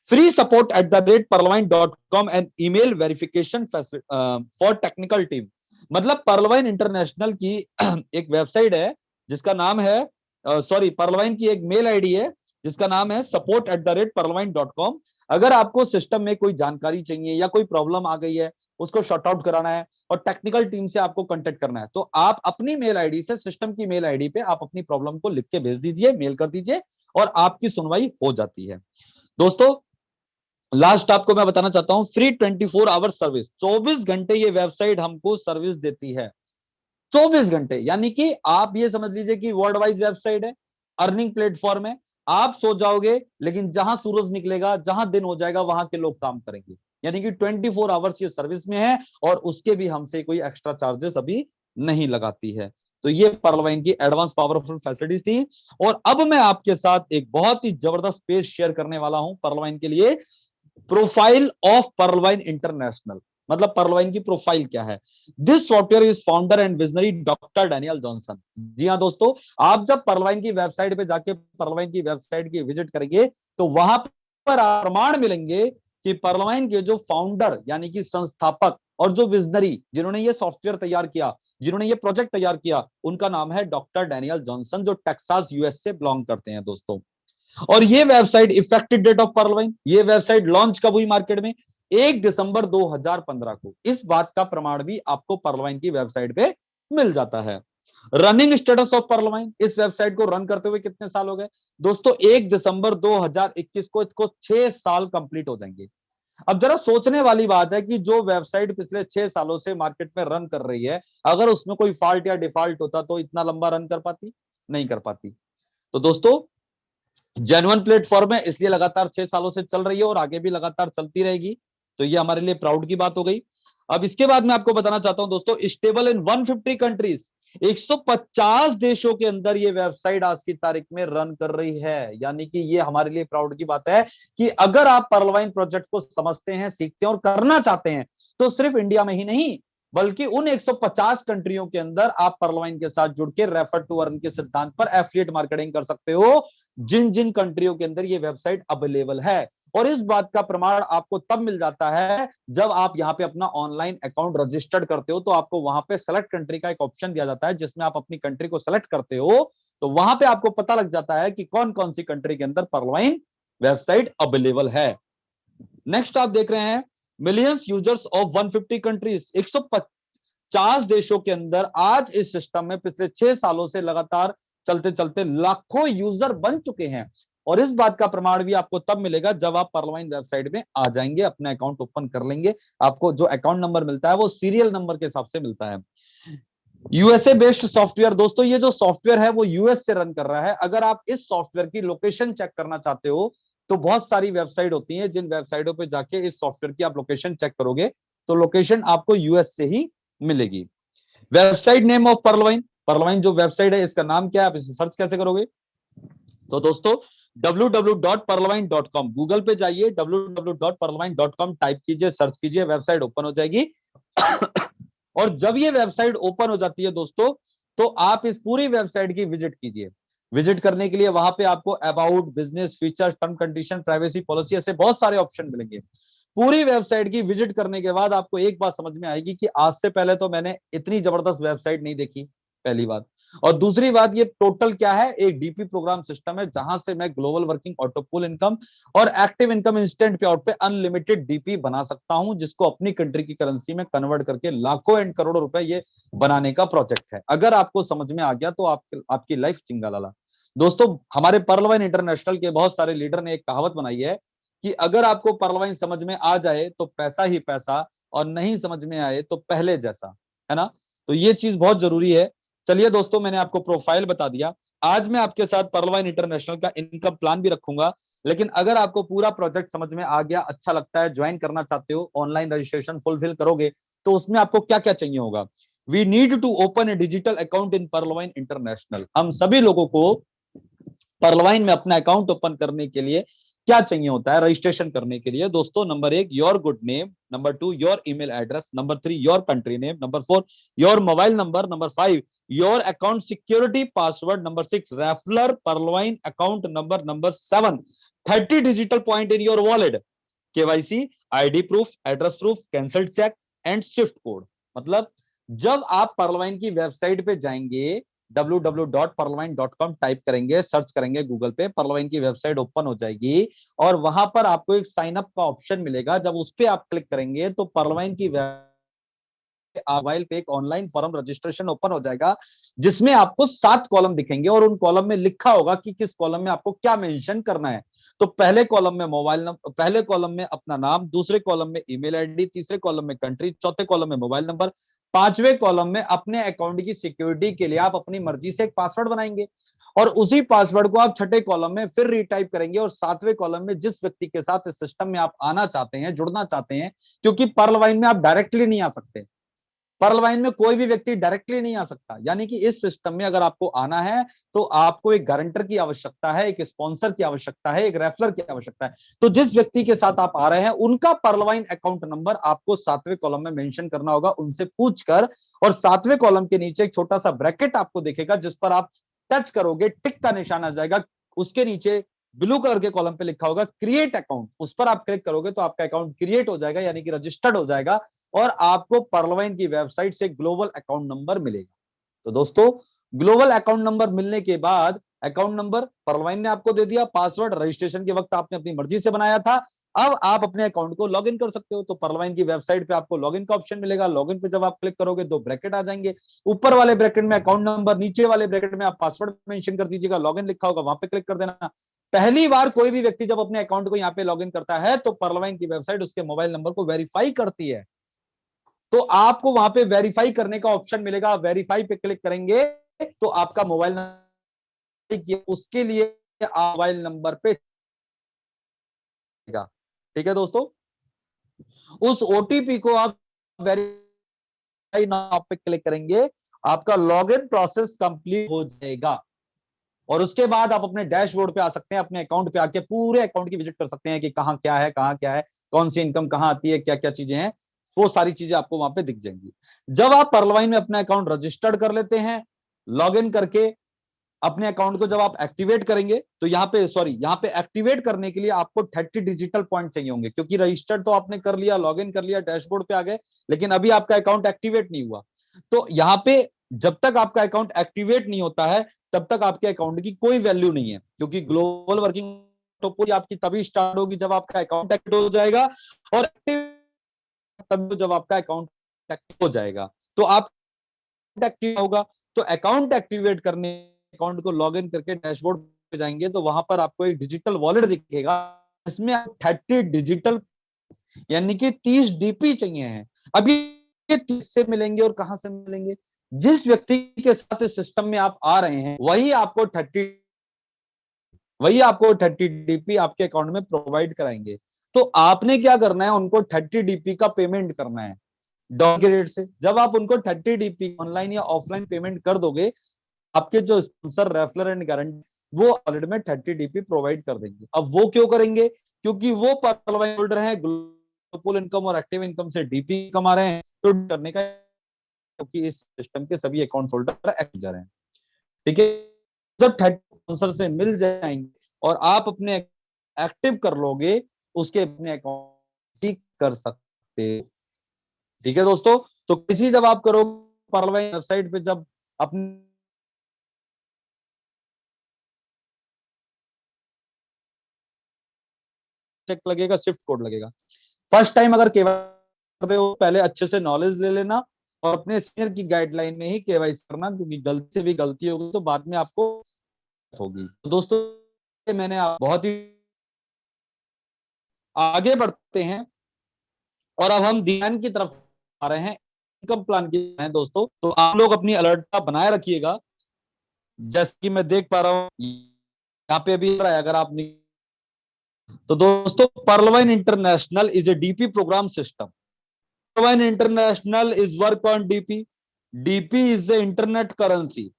Free support @parlvine.com and email verification for technical team. मतलब पर्लवाइन इंटरनेशनल की एक वेबसाइट है जिसका नाम है पर्लवाइन की एक मेल आईडी है जिसका नाम है support@parlvine.com। अगर आपको सिस्टम में कोई जानकारी चाहिए या कोई प्रॉब्लम आ गई है, उसको शॉर्ट आउट कराना है और टेक्निकल टीम से आपको कांटेक्ट करना है, तो आप अपनी मेल आईडी से सिस्टम की मेल आईडी पे आप अपनी प्रॉब्लम को लिख के भेज दीजिए, मेल कर दीजिए और आपकी सुनवाई हो जाती है। दोस्तों, लास्ट आपको मैं बताना चाहता हूं, फ्री 24 आवर सर्विस। 24 घंटे ये वेबसाइट हमको सर्विस देती है। 24 घंटे, यानी कि आप ये समझ लीजिए कि वर्ल्ड वाइड वेबसाइट है, अर्निंग प्लेटफॉर्म है। आप सो जाओगे लेकिन जहां सूरज निकलेगा, जहां दिन हो जाएगा, वहां के लोग काम करेंगे। यानी कि 24 आवर्स ये सर्विस में है और उसके भी हमसे कोई एक्स्ट्रा चार्जेस अभी नहीं लगाती है। तो ये पर्लवाइन की एडवांस पावरफुल फैसिलिटीज थी। और अब मैं आपके साथ एक बहुत ही जबरदस्त पेज शेयर करने वाला हूं पर्लवाइन के लिए। प्रोफाइल ऑफ पर्लवाइन इंटरनेशनल, मतलब पर्लवाइन की प्रोफाइल क्या है। This software is founder and visionary doctor Daniel Johnson. जी हाँ दोस्तों, आप जब पर्लवाइन की वेबसाइट पे जाके पर्लवाइन की वेबसाइट की विजिट करेंगे तो वहां पर प्रमाण मिलेंगे कि पर्लवाइन के जो फाउंडर यानी कि संस्थापक और जो विजनरी जिन्होंने ये सॉफ्टवेयर तैयार किया, जिन्होंने ये प्रोजेक्ट तैयार किया, उनका नाम है डॉक्टर डैनियल जॉनसन, जो टेक्सास यूएस से बिलोंग करते हैं दोस्तों। और ये website effective date of Pearlvine, ये वेबसाइट लॉन्च कब हुई मार्केट में, 1 दिसंबर 2015 को। इस बात का प्रमाण भी आपको पर्लवाइन की वेबसाइट पे मिल जाता है। रनिंग स्टेटस ऑफ पर्लवाइन, इस वेबसाइट को रन करते हुए कितने साल हो गए दोस्तों, 1 दिसंबर 2021 को इसको 6 साल कंप्लीट हो जाएंगे। अब जरा सोचने वाली बात है कि जो वेबसाइट पिछले 6 सालों से मार्केट में रन कर रही है, अगर उसमें कोई फॉल्ट या डिफॉल्ट होता तो इतना लंबा रन कर पाती, नहीं कर पाती। तो दोस्तों, जेन्युइन प्लेटफॉर्म है, इसलिए लगातार 6 सालों से चल रही है और आगे भी लगातार चलती रहेगी। तो ये हमारे लिए प्राउड की बात हो गई। अब इसके बाद मैं आपको बताना चाहता हूं दोस्तों, स्टेबल इन 150 कंट्रीज, 150 देशों के अंदर ये वेबसाइट आज की तारीख में रन कर रही है। यानी कि ये हमारे लिए प्राउड की बात है कि अगर आप पर्लवाइन प्रोजेक्ट को समझते हैं, सीखते हैं और करना चाहते हैं, तो सिर्फ इंडिया में ही नहीं बल्कि उन 150 कंट्रियों के अंदर आप पर्लवाइन के साथ जुड़ के रेफर टू अर्न के सिद्धांत पर एफिलिएट मार्केटिंग कर सकते हो, जिन जिन कंट्रियों के अंदर ये वेबसाइट अवेलेबल है। और इस बात का प्रमाण आपको तब मिल जाता है जब आप यहाँ पे अपना ऑनलाइन अकाउंट रजिस्टर्ड करते हो, तो आपको वहां पे सेलेक्ट कंट्री का एक ऑप्शन दिया जाता है जिसमें आप अपनी कंट्री को सेलेक्ट करते हो। तो वहां पे आपको पता लग जाता है कि कौन कौन सी कंट्री के अंदर पर्लवाइन वेबसाइट अवेलेबल है। नेक्स्ट आप देख रहे हैं मिलियंस यूजर्स ऑफ 150 कंट्रीज, 50 देशों के अंदर आज इस सिस्टम में पिछले 6 सालों से लगातार चलते चलते लाखों यूजर बन चुके हैं। और इस बात का प्रमाण भी आपको तब मिलेगा जब आप पर्लवाइन वेबसाइट में आ जाएंगे, अपना अकाउंट ओपन कर लेंगे। आपको जो अकाउंट नंबर मिलता है वो सीरियल नंबर के हिसाब से मिलता है। यूएसए बेस्ड सॉफ्टवेयर, दोस्तों ये जो सॉफ्टवेयर है वो यूएस से रन कर रहा है। अगर आप इस सॉफ्टवेयर की लोकेशन चेक करना चाहते हो तो बहुत सारी वेबसाइट होती हैं, जिन वेबसाइटों पे जाके इस सॉफ्टवेयर की आप लोकेशन चेक करोगे तो लोकेशन आपको यूएस से ही मिलेगी। वेबसाइट नेम ऑफ पर्लवाइन, पर्लवाइन जो वेबसाइट है इसका नाम क्या है, आप इसे सर्च कैसे करोगे? तो दोस्तों www.perlwine.com, गूगल पे जाइए, www.perlwine.com टाइप कीजिए, सर्च कीजिए, वेबसाइट ओपन हो जाएगी। और जब ये वेबसाइट ओपन हो जाती है दोस्तों, तो आप इस पूरी वेबसाइट की विजिट कीजिए। विजिट करने के लिए वहां पे आपको about, business, feature, term condition, privacy policy, ऐसे बहुत सारे ऑप्शन मिलेंगे। पूरी वेबसाइट की विजिट करने के बाद आपको एक बात समझ में आएगी कि आज से पहले तो मैंने इतनी जबरदस्त वेबसाइट नहीं देखी, पहली बात। और दूसरी बात, ये टोटल क्या है, एक डीपी प्रोग्राम सिस्टम है जहां से मैं ग्लोबल वर्किंग ऑटोपूल इनकम और एक्टिव इनकम इंस्टेंट पे आउट पे अनलिमिटेड डीपी बना सकता हूं, जिसको अपनी कंट्री की करेंसी में कन्वर्ट करके लाखों एंड करोड़ों रुपए ये बनाने का प्रोजेक्ट है। अगर आपको समझ में आ गया तो आपकी लाइफ चिंगालाला। दोस्तों हमारे पर्लवाइन इंटरनेशनल के बहुत सारे लीडर ने एक कहावत बनाई है कि अगर आपको पर्लवाइन समझ में आ जाए तो पैसा ही पैसा, और नहीं समझ में आए तो पहले जैसा, है ना? तो ये चीज बहुत जरूरी है। चलिए दोस्तों, मैंने आपको प्रोफाइल बता दिया। आज मैं आपके साथ पर्लवाइन इंटरनेशनल का इनकम प्लान भी रखूंगा, लेकिन अगर आपको पूरा प्रोजेक्ट समझ में आ गया, अच्छा लगता है, ज्वाइन करना चाहते हो, ऑनलाइन रजिस्ट्रेशन फुलफिल करोगे, तो उसमें आपको क्या क्या चाहिए होगा? We need to open a digital account in Pearlvine International. हम सभी लोगों को पर्लवाइन में अपना अकाउंट ओपन करने के लिए क्या चाहिए होता है रजिस्ट्रेशन करने के लिए? दोस्तों number 1 your good name, number 2 your email address, number 3 your country name, number 4 your mobile number, number 5 your account security password, number 6 referral Pearlvine account number, number 7 30 digital point in your wallet, KYC, ID proof, address proof, cancelled cheque and swift code. मतलब जब आप पर्लवाइन की website पे जाएंगे, www.perlwine.com type करेंगे, search करेंगे Google पे, पर्लवाइन की वेबसाइट ओपन हो जाएगी और वहां पर आपको एक साइन अप का ऑप्शन मिलेगा। जब उस पर आप क्लिक करेंगे तो पर्लवाइन की मोबाइल पे एक ऑनलाइन फॉर्म रजिस्ट्रेशन ओपन हो जाएगा, जिसमें आपको 7 कॉलम दिखेंगे और उन कॉलम में लिखा होगा कि किस कॉलम में आपको क्या मेंशन करना है। तो पहले कॉलम में मोबाइल नंबर, पहले कॉलम में अपना नाम, दूसरे कॉलम में ईमेल आईडी, तीसरे कॉलम में कंट्री, चौथे कॉलम में मोबाइल नंबर, पांचवें कॉलम में अपने अकाउंट की सिक्योरिटी के लिए आप अपनी मर्जी से एक पासवर्ड बनाएंगे और उसी पासवर्ड को आप छठे कॉलम में फिर रीटाइप करेंगे और सातवें कॉलम में जिस व्यक्ति के साथ इस सिस्टम में आप आना चाहते हैं, जुड़ना चाहते हैं, क्योंकि पर्लवाइन में आप डायरेक्टली नहीं आ सकते, पर्लवाइन में कोई भी व्यक्ति डायरेक्टली नहीं आ सकता, यानी कि इस सिस्टम में अगर आपको आना है तो आपको एक गारंटर की आवश्यकता है, एक स्पॉन्सर की आवश्यकता है, एक रेफलर की आवश्यकता है। तो जिस व्यक्ति के साथ आप आ रहे हैं उनका पर्लवाइन अकाउंट नंबर आपको 7वें कॉलम में मेंशन करना होगा, उनसे पूछकर। और 7वें कॉलम के नीचे एक छोटा सा ब्रैकेट आपको दिखेगा, जिस पर आप टच करोगे, टिक का निशान आ जाएगा, उसके नीचे ब्लू कलर के कॉलम पे लिखा होगा क्रिएट अकाउंट, उस पर आप क्लिक करोगे तो आपका अकाउंट क्रिएट हो जाएगा, यानी कि रजिस्टर्ड हो जाएगा और आपको पर्लवाइन की वेबसाइट से ग्लोबल अकाउंट नंबर मिलेगा। तो दोस्तों ग्लोबल अकाउंट नंबर मिलने के बाद, अकाउंट नंबर पर्लवाइन ने आपको दे दिया, पासवर्ड रजिस्ट्रेशन के वक्त आपने अपनी मर्जी से बनाया था, अब आप अपने अकाउंट को लॉगिन कर सकते हो। तो पर्लवाइन की वेबसाइट पे आपको लॉगिन का ऑप्शन मिलेगा, लॉगिन पे जब आप क्लिक करोगे 2 ब्रैकेट आ जाएंगे, ऊपर वाले ब्रैकेट में अकाउंट नंबर, नीचे वाले ब्रैकेट में आप पासवर्ड मेंशन कर दीजिएगा, लॉगिन लिखा होगा वहां पे क्लिक कर देना। पहली बार कोई भी व्यक्ति जब अपने अकाउंट को यहाँ पे लॉगिन करता है तो पर्लवाइन की वेबसाइट उसके मोबाइल नंबर को वेरीफाई करती है, तो आपको वहां पे वेरीफाई करने का ऑप्शन मिलेगा, वेरीफाई पे क्लिक करेंगे तो आपका मोबाइल नंबर, उसके लिए मोबाइल नंबर पे, ठीक है दोस्तों, उस ओटीपी को आप वेरीफाई नाउ पे क्लिक करेंगे, आपका लॉगिन प्रोसेस कंप्लीट हो जाएगा और उसके बाद आप अपने डैशबोर्ड पे आ सकते हैं, अपने अकाउंट पे आके पूरे अकाउंट की विजिट कर सकते हैं कि कहां क्या है, कहां क्या है, कौन सी इनकम कहां आती है, क्या क्या चीजें हैं, वो सारी चीजें आपको वहां पे दिख जाएंगी। जब आप पर्लवाइन में अपना अकाउंट रजिस्टर्ड कर लेते हैं, लॉगिन करके अपने अकाउंट को जब आप एक्टिवेट करेंगे, तो यहाँ पे एक्टिवेट करने के लिए आपको 30 डिजिटल पॉइंट चाहिए होंगे, क्योंकि रजिस्टर्ड तो आपने कर लिया, लॉगिन कर लिया, डैशबोर्ड पे आ गए, लेकिन अभी आपका अकाउंट एक्टिवेट नहीं हुआ। तो यहाँ पे जब तक आपका अकाउंट एक्टिवेट नहीं होता है तब तक आपके अकाउंट की कोई वैल्यू नहीं है, क्योंकि ग्लोबल वर्किंग आपकी तभी स्टार्ट होगी जब आपका अकाउंट एक्टिव हो जाएगा और तब जब आपका अकाउंट एक्टिव हो जाएगा। तो आप एक्टिव होगा, तो अकाउंट एक्टिवेट करने, अकाउंट को लॉग इन करके डैशबोर्ड पे जाएंगे तो वहां पर आपको एक डिजिटल वॉलेट दिखेगा, इसमें 30 डिजिटल यानी कि 30 डीपी चाहिए हैं। अब ये 30 से मिलेंगे और कहां से मिलेंगे? जिस व्यक्ति के साथ इस सिस्टम में आप आ रहे हैं वही आपको 30 डीपी आपके अकाउंट में प्रोवाइड कराएंगे। तो आपने क्या करना है, उनको 30 डीपी का पेमेंट करना है डॉलर के रेट से। जब आप उनको 30 डीपी ऑनलाइन या ऑफलाइन पेमेंट कर दोगे, आपके जो स्पॉन्सर रेफलर एंड गारंटी वो ऑलरेडी में 30 डीपी प्रोवाइड कर देंगे। अब वो क्यों करेंगे? क्योंकि वो पर्ल होल्डर है, ग्लोबल इनकम और एक्टिव इनकम से डीपी कमा रहे हैं, तो करने का, क्योंकि इस सिस्टम के सभी अकाउंट होल्डर एक्टिव हैं। ठीक है, जब 30 स्पॉन्सर से मिल जाएंगे और आप अपने एक्टिव कर लोगे, उसके अपने अकाउंट कर सकते। ठीक है दोस्तों, तो किसी जब आप करो पर्लवाइन वेबसाइट पे, जब अपने चेक लगेगा, शिफ्ट कोड लगेगा। फर्स्ट टाइम अगर केवाईसी कर रहे हो, पहले अच्छे से नॉलेज ले लेना और अपने सीनियर की गाइडलाइन में ही केवाईसी करना, क्योंकि गलती से भी गलती होगी तो बाद में आपको होगी। तो दोस्तों मैंने बहुत ही आगे बढ़ते हैं और अब हम ध्यान की तरफ आ रहे हैं, इनकम प्लान की है दोस्तों। तो आप लोग अपनी अलर्टता बनाए रखिएगा। जैसे कि मैं देख पा रहा हूं यहाँ पे अभी अगर आप, तो दोस्तों Pearlvine International is a DP program system. Pearlvine International is work on DP. DP is a internet currency.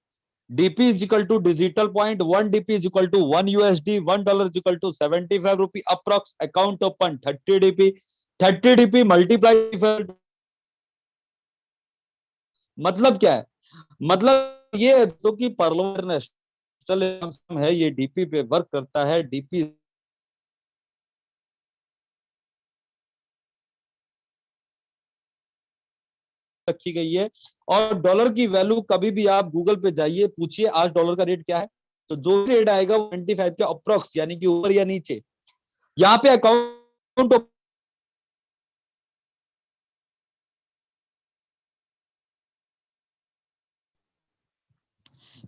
DP is equal to digital point. 1 DP is equal to 1 USD. $1 is equal to 75 rupee. Approx account open 30 DP. 30 DP multiply, मतलब क्या है? मतलब ये तो कि Pearlvine international है, ये DP पे वर्क करता है। डीपी रखी गई है और डॉलर की वैल्यू कभी भी आप गूगल पे जाइए, पूछिए आज डॉलर का रेट क्या है, तो जो रेट आएगा वो 25 के अप्रोक्स, यानी कि ऊपर या नीचे। यहाँ पे अकाउंट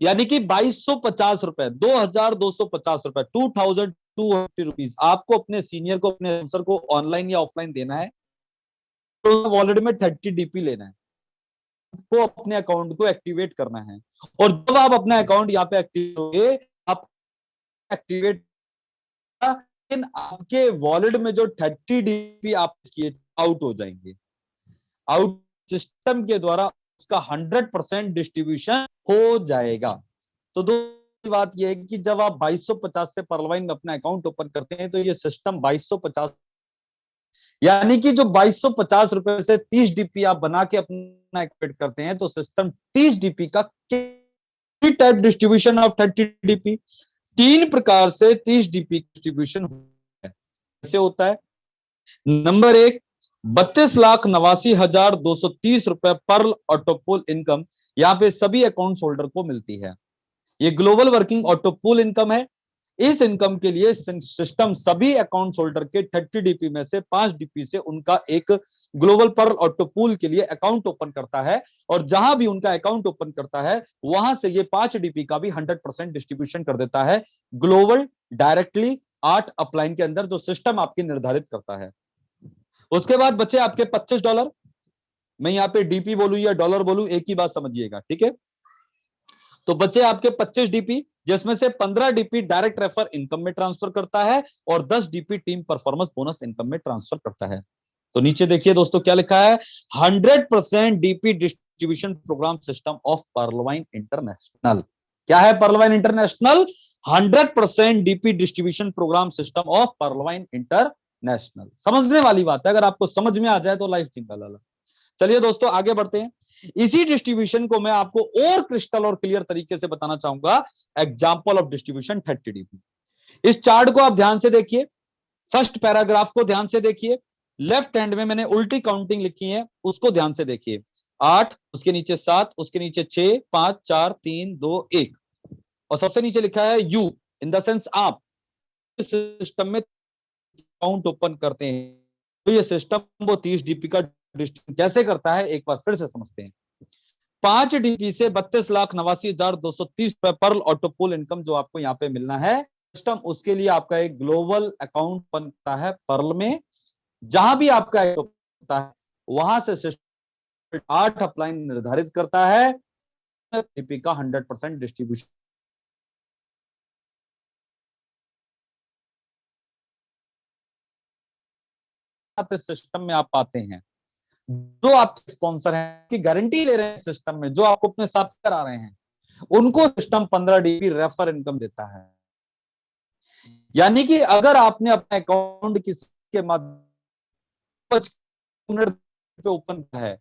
यानी कि 2250 रुपए, 2250 रुपए, 2250 रुपीज आपको अपने सीनियर को, अपने स्पॉन्सर को ऑनलाइन या ऑफलाइन देना है। तो वॉलेट में 30 डीपी लेना है, को अपने अकाउंट को एक्टिवेट करना है। और जब आप अपना अकाउंट यहाँ पे एक्टिवेट होंगे, आप एक्टिवेट, लेकिन आपके वॉलेट में जो 30 डीपी आप किए आउट हो जाएंगे। आउट सिस्टम के द्वारा उसका 100% डिस्ट्रीब्यूशन हो जाएगा। तो दो बात यह है कि जब आप 2250 से पर्लवाइन में अपना अकाउंट ओपन करते हैं, तो ये सिस्टम 2250, यानी कि जो 2250 रुपए से 30 डीपी आप बना के अपना एक्टिवेट करते हैं, तो सिस्टम 30 डीपी का टाइप डिस्ट्रीब्यूशन ऑफ 30 डीपी, 3 प्रकार से 30 डीपी डिस्ट्रीब्यूशन कैसे होता है। नंबर 1, 32,89,230 रुपए पर्ल ऑटोपूल इनकम यहाँ पे सभी अकाउंट होल्डर को मिलती है। ये ग्लोबल वर्किंग ऑटोपूल इनकम है। इस इनकम के लिए सिस्टम सभी अकाउंट होल्डर के 30 डीपी में से 5 डीपी से उनका एक ग्लोबल पर्ल ऑटोपूल के लिए अकाउंट ओपन करता है, और जहां भी उनका अकाउंट ओपन करता है वहां से ये 5 डीपी का भी 100% डिस्ट्रीब्यूशन कर देता है ग्लोबल डायरेक्टली 8 अपलाइन के अंदर, जो सिस्टम आपकी निर्धारित करता है। उसके बाद बचे आपके $25। मैं यहाँ पे डीपी बोलूं या डॉलर बोलूं, एक ही बात समझिएगा, ठीक है। तो बचे आपके 25 डीपी, जिसमें से 15 डीपी डायरेक्ट रेफर इनकम में ट्रांसफर करता है और 10 DP team performance bonus income में ट्रांसफर करता है। तो नीचे देखिए दोस्तों क्या लिखा है, 100% DP distribution program system of Pearlvine International. क्या है Pearlvine International? 100% DP distribution program system of Pearlvine International. समझने वाली बात है, अगर आपको समझ में आ जाए तो लाइफ चिंगाला। चलिए दोस्तों आगे बढ़ते हैं। इसी डिस्ट्रीब्यूशन को मैं आपको और क्रिस्टल और क्लियर तरीके से बताना चाहूंगा। Example of distribution 30 DP. इस चार्ट को आप ध्यान से देखिए, फर्स्ट पैराग्राफ को ध्यान से देखिए, लेफ्ट हैंड में मैंने उल्टी काउंटिंग लिखी है, उसको ध्यान से देखिए। 8, उसके नीचे 7, उसके नीचे 6, 5, 4, 3, 2, 1, और सबसे नीचे लिखा है यू, इन द सेंस आप सिस्टम में अकाउंट ओपन करते हैं, तो ये सिस्टम वो 30 डीपी का कैसे करता है, एक बार फिर से समझते हैं। 5 DP से 32,89,230 रुपए पर ऑटोपूल इनकम जो आपको यहाँ पे मिलना है सिस्टम, उसके लिए आपका एक ग्लोबल अकाउंट बनता है पर्ल में। जहां भी आपका होता है वहां से सिस्टम 8 अपलाइन निर्धारित करता है डीपी का 100% डिस्ट्रीब्यूशन। सिस्टम में आप पाते हैं जो आपके स्पॉन्सर हैं कि गारंटी ले रहे हैं सिस्टम में, जो आपको अपने साथ करा रहे हैं, उनको सिस्टम 15 DP रेफर इनकम देता है। यानी कि अगर आपने अपना अकाउंट किसी के माध्यम ओपन किया है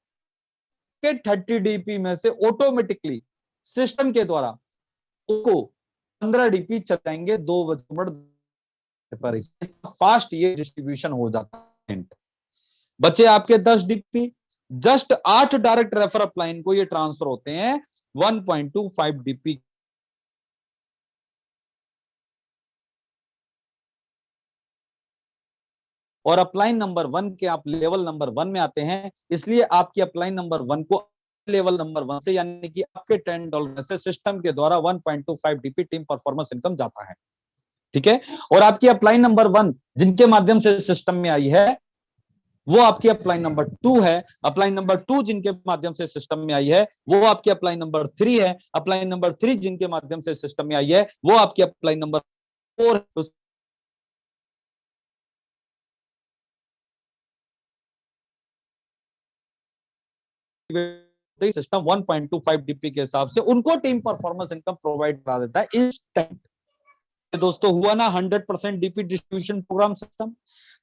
के 30 DP में से ऑटोमेटिकली सिस्टम के द्वारा उसको 15 DP चलाएंगे 2 पर फास्ट ये डिस्ट्रीब्यूशन हो जाता है। बचे आपके 10 DP, just 8 direct refer upline को ये ट्रांसफर होते हैं 1.25 DP। और अपलाइन नंबर 1 के आप लेवल नंबर 1 में आते हैं, इसलिए आपकी अपलाइन नंबर 1 को लेवल नंबर 1 से यानी कि आपके $10 से सिस्टम के द्वारा 1.25 DP टीम परफॉर्मेंस इनकम जाता है। ठीक है, और आपकी अपलाइन नंबर 1 जिनके माध्यम से सिस्टम में आई है वो आपकी अपलाइन नंबर 2 है। अपलाइन नंबर 2 जिनके माध्यम से सिस्टम में आई है वो आपकी अपलाइन नंबर 3 है। अपलाइन नंबर 3 जिनके माध्यम से सिस्टम में आई है वो आपकी अपलाइन नंबर 4। सिस्टम 1.25 DP के हिसाब से उनको टीम परफॉर्मेंस इनकम प्रोवाइड करा देता है इंस्टेंट। दोस्तों हुआ ना 100% DP डिस्ट्रीब्यूशन प्रोग्राम सिस्टम।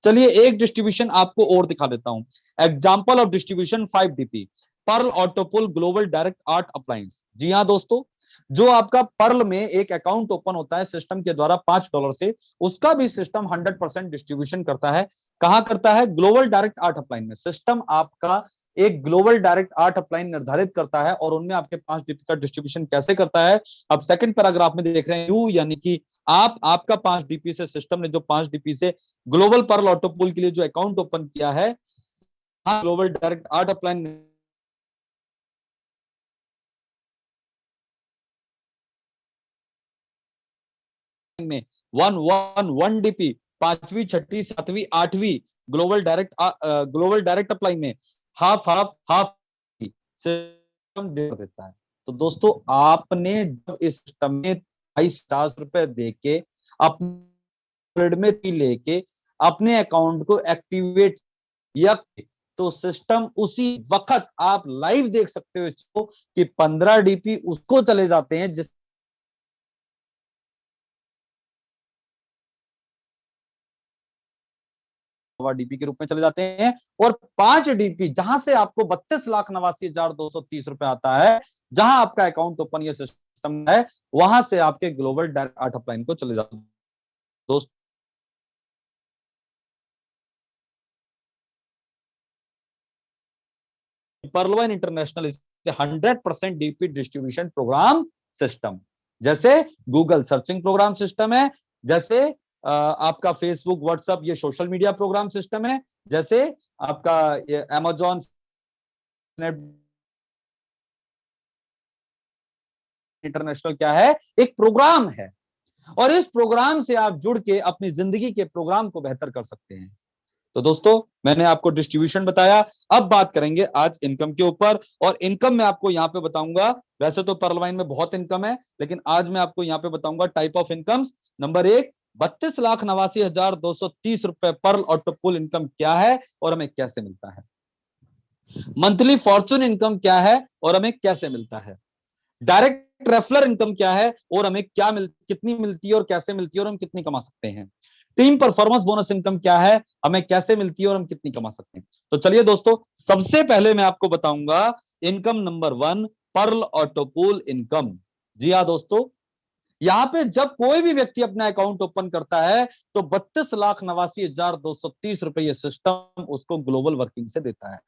चलिए एक डिस्ट्रीब्यूशन आपको और दिखा देता हूं। Example of distribution 5 DP Pearl autopool global direct 8 appliance. जी हाँ दोस्तों, जो आपका पर्ल में एक अकाउंट ओपन होता है सिस्टम के द्वारा $5 से, उसका भी सिस्टम 100% डिस्ट्रीब्यूशन करता है। कहां करता है? ग्लोबल डायरेक्ट 8 अपलाइन में। सिस्टम आपका एक ग्लोबल डायरेक्ट 8 अपलाइन निर्धारित करता है और उनमें आपके 5 DP का डिस्ट्रीब्यूशन कैसे करता है? अब सेकंड पैराग्राफ में देख रहे हैं यू, यानी कि आपका 5 DP से सिस्टम ने जो 5 DP से ग्लोबल पर्ल ऑटोपूल के लिए जो अकाउंट ओपन किया है, ग्लोबल डायरेक्ट 8 अपलाइन में 1 DP 5वीं 6वीं 7वीं 8वीं ग्लोबल डायरेक्ट अप्लाई में हाफ सिस्टम दे देता है। तो दोस्तों आपने जब इस सिस्टम में 22,000 रुपए देके अपने में लेके अपने अकाउंट को एक्टिवेट या तो सिस्टम उसी वक्त आप लाइव देख सकते हो इसको कि 15 DP उसको चले जाते हैं जिस DP के रूप में चले जाते हैं, और 5 DP जहां से आपको 32,89,230 रुपए आता है, जहां आपका अकाउंट ओपन ये सिस्टम है, वहां से आपके ग्लोबल डायरेक्ट 8 अपलाइन को चले जाते हैं। दोस्तों Pearlvine International 100% DP distribution program system, जैसे गूगल सर्चिंग प्रोग्राम सिस्टम है, जैसे आपका फेसबुक व्हाट्सएप ये सोशल मीडिया प्रोग्राम सिस्टम है, जैसे आपका अमेजॉन इंटरनेशनल क्या है, एक प्रोग्राम है, और इस प्रोग्राम से आप जुड़ के अपनी जिंदगी के प्रोग्राम को बेहतर कर सकते हैं। तो दोस्तों मैंने आपको डिस्ट्रीब्यूशन बताया, अब बात करेंगे आज इनकम के ऊपर। और इनकम मैं आपको यहाँ पे बताऊंगा, वैसे तो पर्लवाइन में बहुत इनकम है, लेकिन आज मैं आपको यहाँ पे बताऊंगा टाइप ऑफ इनकम। नंबर 1, 32,89,230 रुपए पर्ल ऑटोपूल इनकम क्या है और हमें कैसे मिलता है। मंथली फॉर्चून इनकम क्या है और हमें कैसे मिलता है। डायरेक्ट रेफरल इनकम क्या है और हमें कितनी मिलती है और कैसे मिलती है और हम कितनी कमा सकते हैं। टीम परफॉर्मेंस बोनस इनकम क्या है, हमें कैसे मिलती है और हम कितनी कमा सकते हैं। तो चलिए दोस्तों, सबसे पहले मैं आपको बताऊंगा income number 1, Pearl autopool income. जी हाँ दोस्तों, यहां पे जब कोई भी व्यक्ति अपना अकाउंट ओपन करता है तो 32,89,230 रुपए ये सिस्टम उसको ग्लोबल वर्किंग से देता है।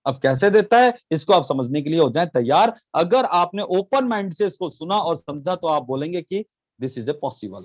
अब कैसे देता है इसको आप समझने के लिए हो जाए तैयार। अगर आपने ओपन माइंड से इसको सुना और समझा तो आप बोलेंगे कि दिस इज ए पॉसिबल।